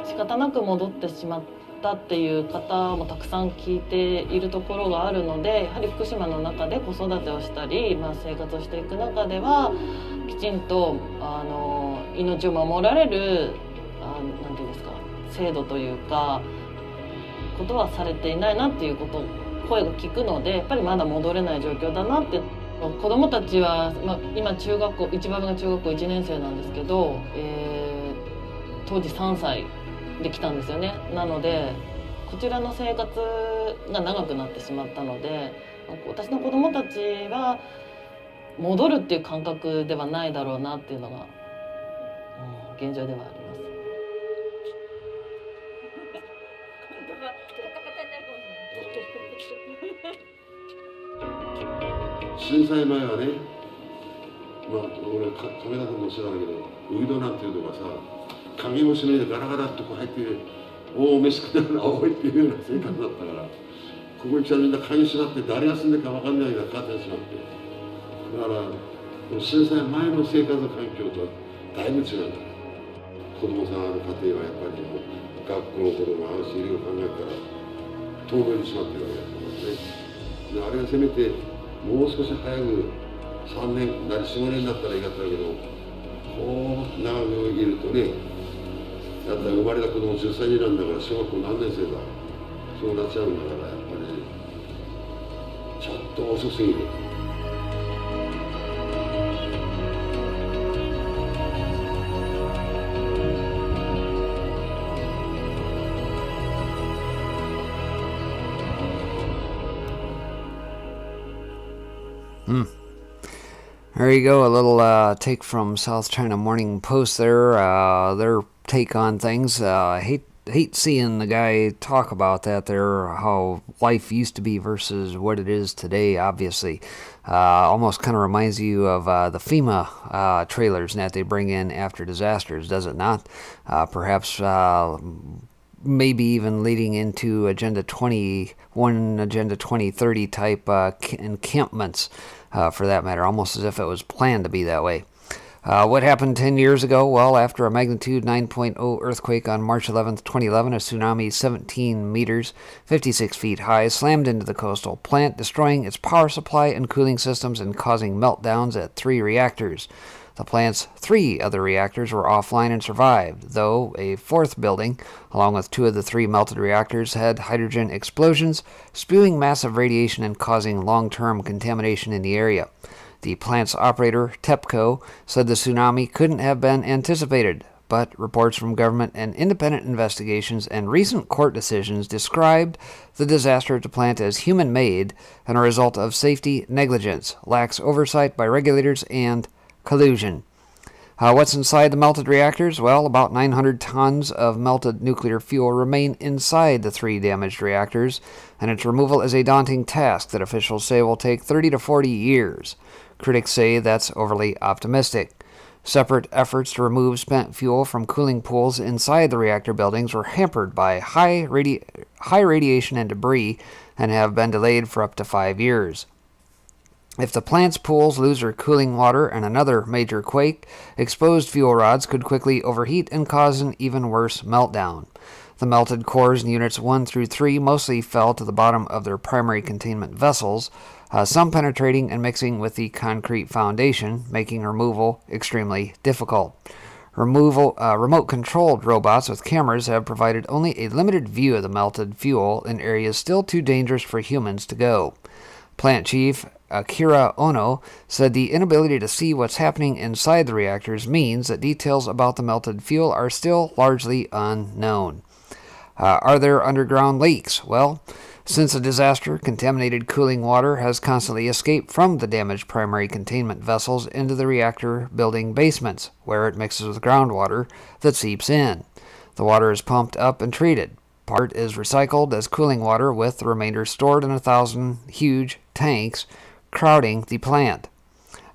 仕方なく戻ってしまったっていう方もたくさん聞いているところがあるので、やはり福島の中で子育てをしたり、生活をしていく中ではきちんと命を守られるなんていうんですか、制度というかことはされていないなっていうこと声を聞くので、やっぱりまだ戻れない状況だなって。子どもたちは、今中学校一番上が中学校1年生なんですけど、当時3歳できたんですよね。なのでこちらの生活が長くなってしまったので、私の子どもたちは戻るっていう感覚ではないだろうなっていうのが、現状ではあります。震災前はね、俺カメラでもしてたんだけど、ウイドなんていうとかさ、鍵も閉めてガラガラっとこう入っておお飯食ってるなおいっていうような生活だったから、ここに来たらみんな鍵閉まって誰が住んでるか分かんないがかかってしまって、だから震災前の生活環境とはだいぶ違うんだ。子供さんの家庭はやっぱり学校の子供あるしいろいろ考えたら遠のいてしまってるわけだと思うんですね。であれがせめてもう少し早く3年なり4、5年だったらいいかったけど、こう長くいるとね、だったら生まれた子供10歳児なんだから小学校何年生だ、そうなっちゃうんだから、やっぱりちょっと遅すぎる。There you go, a little take from South China Morning Post there, their take on things. I hate hate seeing the guy talk about that there, how life used to be versus what it is today, obviously. Almost kind of reminds you of the FEMA trailers that they bring in after disasters, does it not? Perhaps maybe even leading into Agenda 21, Agenda 2030 type encampments, for that matter, almost as if it was planned to be that way. What happened 10 years ago? Well, after a magnitude 9.0 earthquake on March 11th, 2011, a tsunami 17 meters, 56 feet high, slammed into the coastal plant, destroying its power supply and cooling systems and causing meltdowns at 3 reactors. The plant's 3 other reactors were offline and survived, though a 4th building, along with 2 of the 3 melted reactors, had hydrogen explosions, spewing massive radiation and causing long-term contamination in the area. The plant's operator, TEPCO, said the tsunami couldn't have been anticipated, but reports from government and independent investigations and recent court decisions described the disaster at the plant as human-made and a result of safety negligence, lax oversight by regulators, and collusion. What's inside the melted reactors? Well, about 900 tons of melted nuclear fuel remain inside the 3 damaged reactors, and its removal is a daunting task that officials say will take 30 to 40 years. Critics say that's overly optimistic. Separate efforts to remove spent fuel from cooling pools inside the reactor buildings were hampered by high radiation and debris and have been delayed for up to 5 years. If the plant's pools lose their cooling water and another major quake, exposed fuel rods could quickly overheat and cause an even worse meltdown. The melted cores in Units 1 through 3 mostly fell to the bottom of their primary containment vessels, some penetrating and mixing with the concrete foundation, making removal extremely difficult. Remote-controlled robots with cameras have provided only a limited view of the melted fuel in areas still too dangerous for humans to go. Plant Chief Akira Ono said the inability to see what's happening inside the reactors means that details about the melted fuel are still largely unknown. Are there underground leaks? Well, since the disaster, contaminated cooling water has constantly escaped from the damaged primary containment vessels into the reactor building basements, where it mixes with groundwater that seeps in. The water is pumped up and treated. Part is recycled as cooling water, with the remainder stored in 1,000 huge tanks crowding the plant.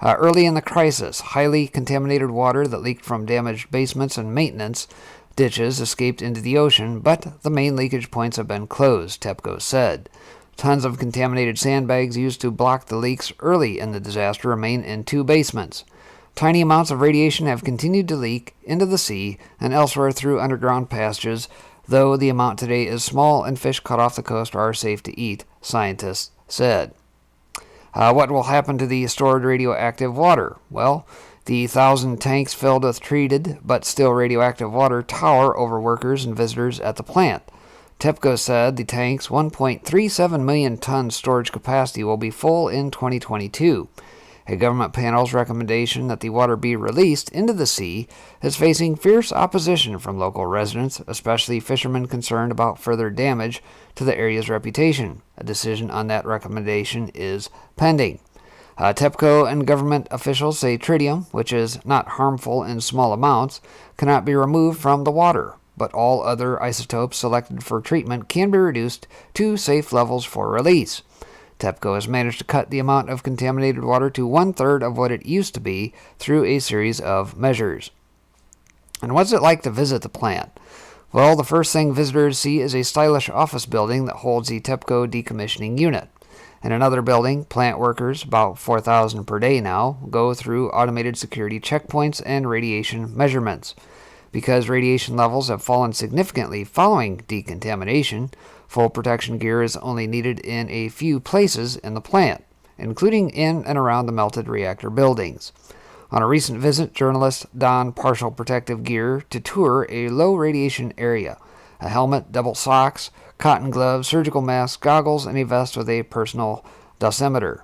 Early in the crisis, highly contaminated water that leaked from damaged basements and maintenance ditches escaped into the ocean, but the main leakage points have been closed, TEPCO said. Tons of contaminated sandbags used to block the leaks early in the disaster remain in 2 basements. Tiny amounts of radiation have continued to leak into the sea and elsewhere through underground passages, though the amount today is small and fish caught off the coast are safe to eat, scientists said. What will happen to the stored radioactive water? Well, the 1,000 tanks filled with treated but still radioactive water tower over workers and visitors at the plant. TEPCO said the tank's 1.37 million ton storage capacity will be full in 2022. A government panel's recommendation that the water be released into the sea is facing fierce opposition from local residents, especially fishermen concerned about further damage to the area's reputation. A decision on that recommendation is pending. TEPCO and government officials say tritium, which is not harmful in small amounts, cannot be removed from the water, but all other isotopes selected for treatment can be reduced to safe levels for release. TEPCO has managed to cut the amount of contaminated water to 1/3 of what it used to be through a series of measures. And what's it like to visit the plant? Well, the first thing visitors see is a stylish office building that holds the TEPCO decommissioning unit. In another building, plant workers, about 4,000 per day now, go through automated security checkpoints and radiation measurements. Because radiation levels have fallen significantly following decontamination, full protection gear is only needed in a few places in the plant, including in and around the melted reactor buildings. On a recent visit, journalists donned partial protective gear to tour a low radiation area: a helmet, double socks, cotton gloves, surgical masks, goggles, and a vest with a personal dosimeter.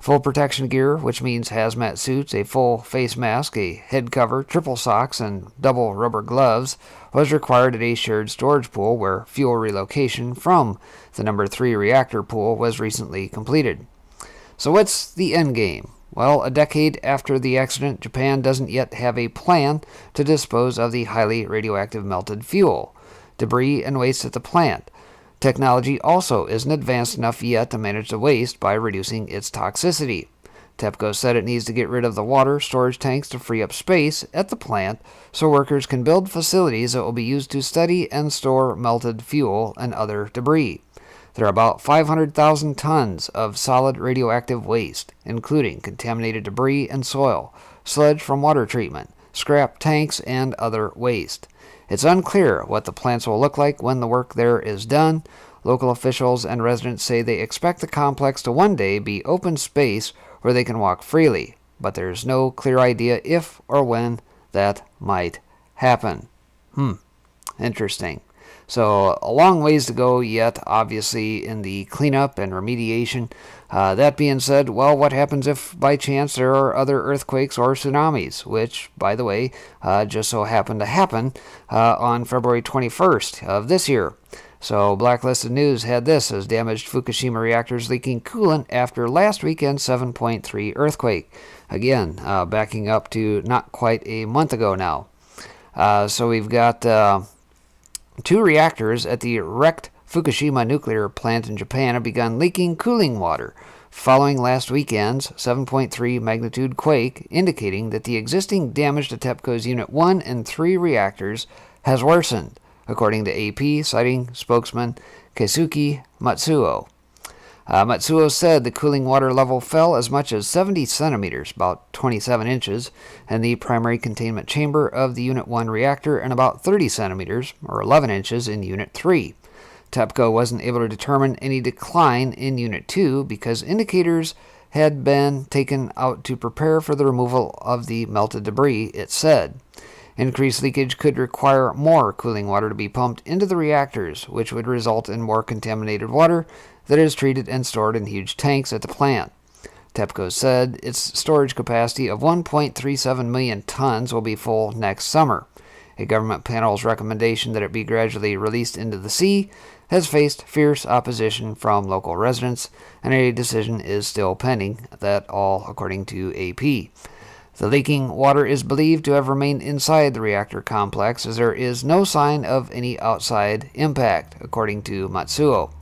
Full protection gear, which means hazmat suits, a full face mask, a head cover, triple socks, and double rubber gloves, was required at a shared storage pool where fuel relocation from the number 3 reactor pool was recently completed. So what's the end game? Well, a decade after the accident, Japan doesn't yet have a plan to dispose of the highly radioactive melted fuel. debris and waste at the plant. Technology also isn't advanced enough yet to manage the waste by reducing its toxicity. TEPCO said it needs to get rid of the water storage tanks to free up space at the plant so workers can build facilities that will be used to study and store melted fuel and other debris. There are about 500,000 tons of solid radioactive waste, including contaminated debris and soil, sludge from water treatment, scrap tanks, and other waste. It's unclear what the plants will look like when the work there is done. Local officials and residents say they expect the complex to one day be open space where they can walk freely, but there's no clear idea if or when that might happen. Interesting. So a long ways to go yet, obviously, in the cleanup and remediation. That being said, well, what happens if by chance there are other earthquakes or tsunamis, which, by the way, just so happened to happen on February 21st of this year. So Blacklisted News had this as damaged Fukushima reactors leaking coolant after last weekend's 7.3 earthquake. Again, backing up to not quite a month ago now. So we've got 2 reactors at the wrecked Fukushima nuclear plant in Japan have begun leaking cooling water following last weekend's 7.3 magnitude quake, indicating that the existing damage to TEPCO's Unit 1 and 3 reactors has worsened, according to AP, citing spokesman Keisuke Matsuo. Matsuo said the cooling water level fell as much as 70 centimeters, about 27 inches, in the primary containment chamber of the Unit 1 reactor and about 30 centimeters, or 11 inches, in Unit 3. TEPCO wasn't able to determine any decline in Unit 2 because indicators had been taken out to prepare for the removal of the melted debris, it said. Increased leakage could require more cooling water to be pumped into the reactors, which would result in more contaminated water that is treated and stored in huge tanks at the plant. TEPCO said its storage capacity of 1.37 million tons will be full next summer. A government panel's recommendation that it be gradually released into the sea has faced fierce opposition from local residents, and a decision is still pending, that all according to AP. The leaking water is believed to have remained inside the reactor complex, as there is no sign of any outside impact, according to Matsuo.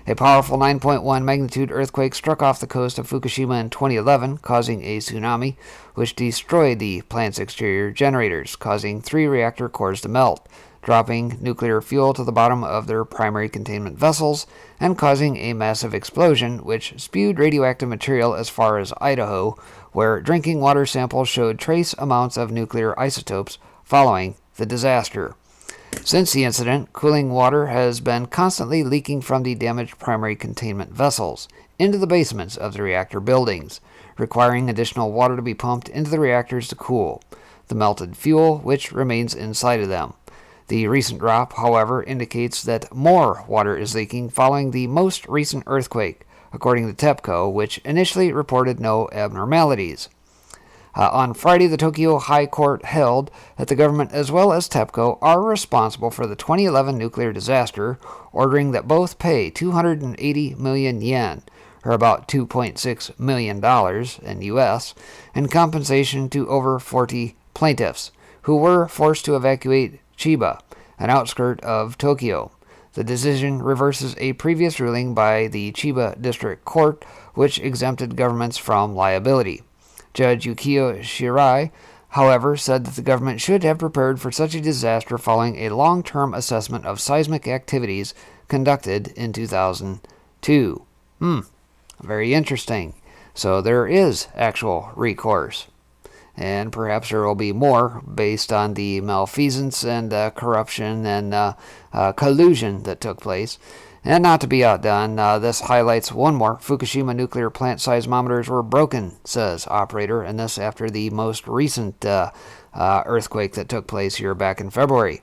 A powerful 9.1 magnitude earthquake struck off the coast of Fukushima in 2011, causing a tsunami, which destroyed the plant's exterior generators, causing 3 reactor cores to melt, dropping nuclear fuel to the bottom of their primary containment vessels, and causing a massive explosion, which spewed radioactive material as far as Idaho, where drinking water samples showed trace amounts of nuclear isotopes following the disaster. Since the incident, cooling water has been constantly leaking from the damaged primary containment vessels into the basements of the reactor buildings, requiring additional water to be pumped into the reactors to cool the melted fuel, which remains inside of them. The recent drop, however, indicates that more water is leaking following the most recent earthquake, according to TEPCO, which initially reported no abnormalities. On Friday, the Tokyo High Court held that the government as well as TEPCO are responsible for the 2011 nuclear disaster, ordering that both pay 280 million yen, or about $2.6 million in U.S., in compensation to over 40 plaintiffs, who were forced to evacuate Chiba, an outskirt of Tokyo. The decision reverses a previous ruling by the Chiba District Court, which exempted governments from liability. Judge Yukio Shirai, however, said that the government should have prepared for such a disaster following a long-term assessment of seismic activities conducted in 2002. Very interesting. So there is actual recourse. And perhaps there will be more based on the malfeasance and corruption and collusion that took place. And not to be outdone, this highlights one more. Fukushima nuclear plant seismometers were broken, says operator, and this after the most recent earthquake that took place here back in February.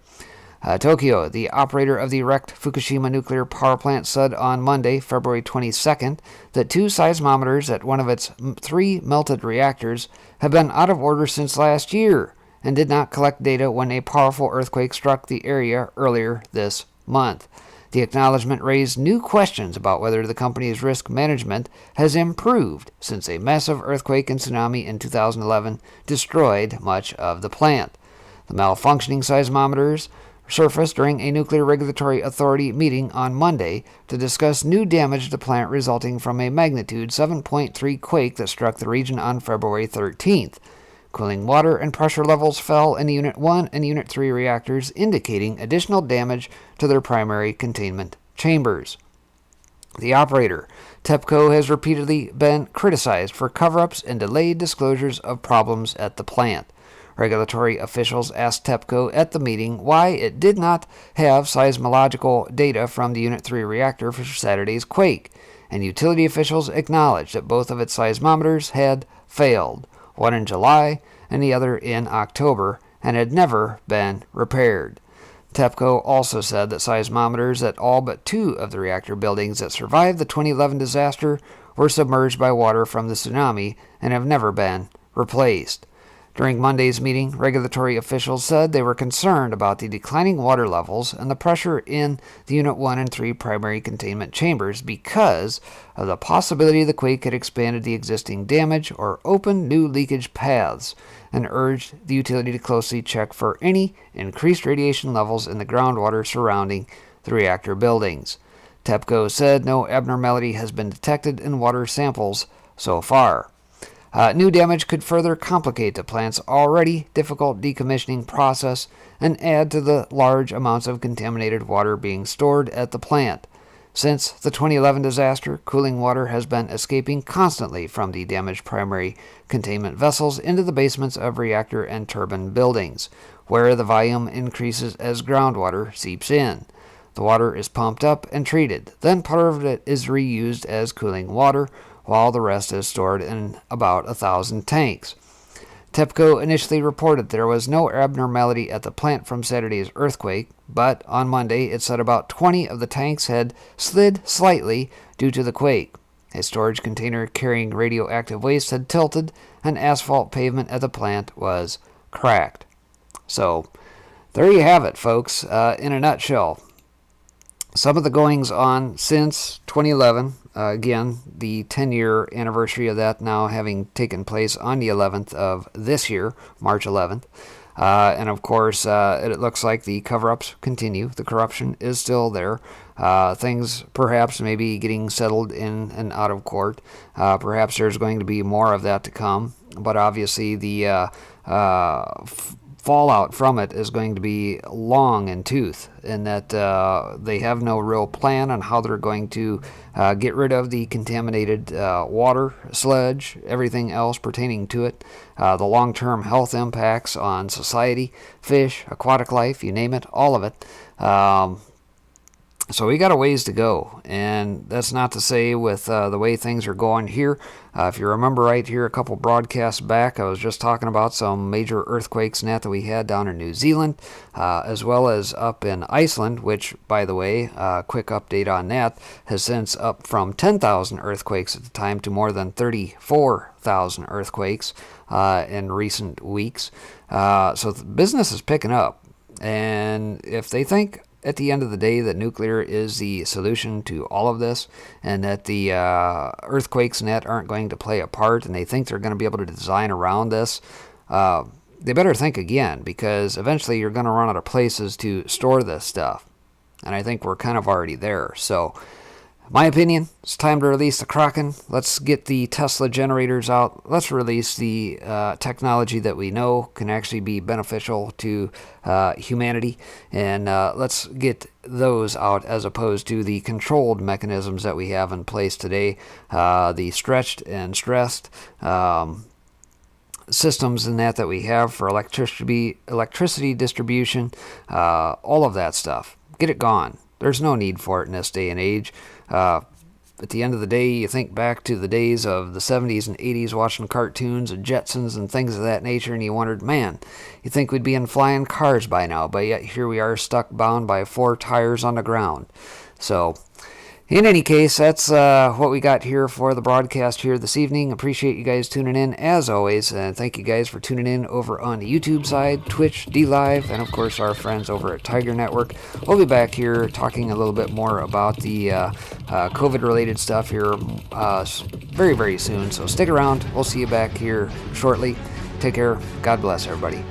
Tokyo, the operator of the wrecked Fukushima nuclear power plant, said on Monday, February 22nd, that 2 seismometers at one of its 3 melted reactors have been out of order since last year and did not collect data when a powerful earthquake struck the area earlier this month. The acknowledgement raised new questions about whether the company's risk management has improved since a massive earthquake and tsunami in 2011 destroyed much of the plant. The malfunctioning seismometers surfaced during a Nuclear Regulatory Authority meeting on Monday to discuss new damage to the plant resulting from a magnitude 7.3 quake that struck the region on February 13th. Cooling water and pressure levels fell in Unit 1 and Unit 3 reactors, indicating additional damage to their primary containment chambers. The operator, TEPCO, has repeatedly been criticized for cover-ups and delayed disclosures of problems at the plant. Regulatory officials asked TEPCO at the meeting why it did not have seismological data from the Unit 3 reactor for Saturday's quake, and utility officials acknowledged that both of its seismometers had failed, one in July and the other in October, and had never been repaired. TEPCO also said that seismometers at all but 2 of the reactor buildings that survived the 2011 disaster were submerged by water from the tsunami and have never been replaced. During Monday's meeting, regulatory officials said they were concerned about the declining water levels and the pressure in the Unit 1 and 3 primary containment chambers because of the possibility the quake had expanded the existing damage or opened new leakage paths, and urged the utility to closely check for any increased radiation levels in the groundwater surrounding the reactor buildings. TEPCO said no abnormality has been detected in water samples so far. New damage could further complicate the plant's already difficult decommissioning process and add to the large amounts of contaminated water being stored at the plant. Since the 2011 disaster, cooling water has been escaping constantly from the damaged primary containment vessels into the basements of reactor and turbine buildings, where the volume increases as groundwater seeps in. The water is pumped up and treated, then part of it is reused as cooling water, while the rest is stored in about 1,000 tanks. TEPCO initially reported there was no abnormality at the plant from Saturday's earthquake, but on Monday it said about 20 of the tanks had slid slightly due to the quake. A storage container carrying radioactive waste had tilted, and asphalt pavement at the plant was cracked. So, there you have it, folks, in a nutshell. Some of the goings-on since 2011, again, the 10-year anniversary of that now having taken place on the 11th of this year, March 11th. And of course, it looks like the cover-ups continue. The corruption is still there. Things perhaps maybe getting settled in and out of court. Perhaps there's going to be more of that to come. But obviously the fallout from it is going to be long in tooth, in that they have no real plan on how they're going to get rid of the contaminated water, sludge, everything else pertaining to it, the long-term health impacts on society, fish, aquatic life, you name it, all of it. So we got a ways to go, and that's not to say with the way things are going here. If you remember right here a couple broadcasts back, I was just talking about some major earthquakes and that we had down in New Zealand, as well as up in Iceland, which, by the way, quick update on that, has since up from 10,000 earthquakes at the time to more than 34,000 earthquakes in recent weeks. So the business is picking up, and if they think at the end of the day that nuclear is the solution to all of this, and that the earthquakes and that aren't going to play a part, and they think they're going to be able to design around this, they better think again, because eventually you're going to run out of places to store this stuff. And I think we're kind of already there. So, my opinion, it's time to release the Kraken. Let's get the Tesla generators out. Let's release the technology that we know can actually be beneficial to humanity. And let's get those out as opposed to the controlled mechanisms that we have in place today. The stretched and stressed systems in that we have for electricity distribution, all of that stuff. Get it gone. There's no need for it in this day and age. At the end of the day, you think back to the days of the 70s and 80s watching cartoons and Jetsons and things of that nature, and you wondered, man, you think we'd be in flying cars by now, but yet here we are stuck bound by 4 tires on the ground. So, in any case, that's what we got here for the broadcast here this evening. Appreciate you guys tuning in, as always, and thank you guys for tuning in over on the YouTube side, Twitch, DLive, and of course our friends over at Tiger Network. We'll be back here talking a little bit more about the COVID-related stuff here very, very soon, so stick around. We'll see you back here shortly. Take care. God bless, everybody.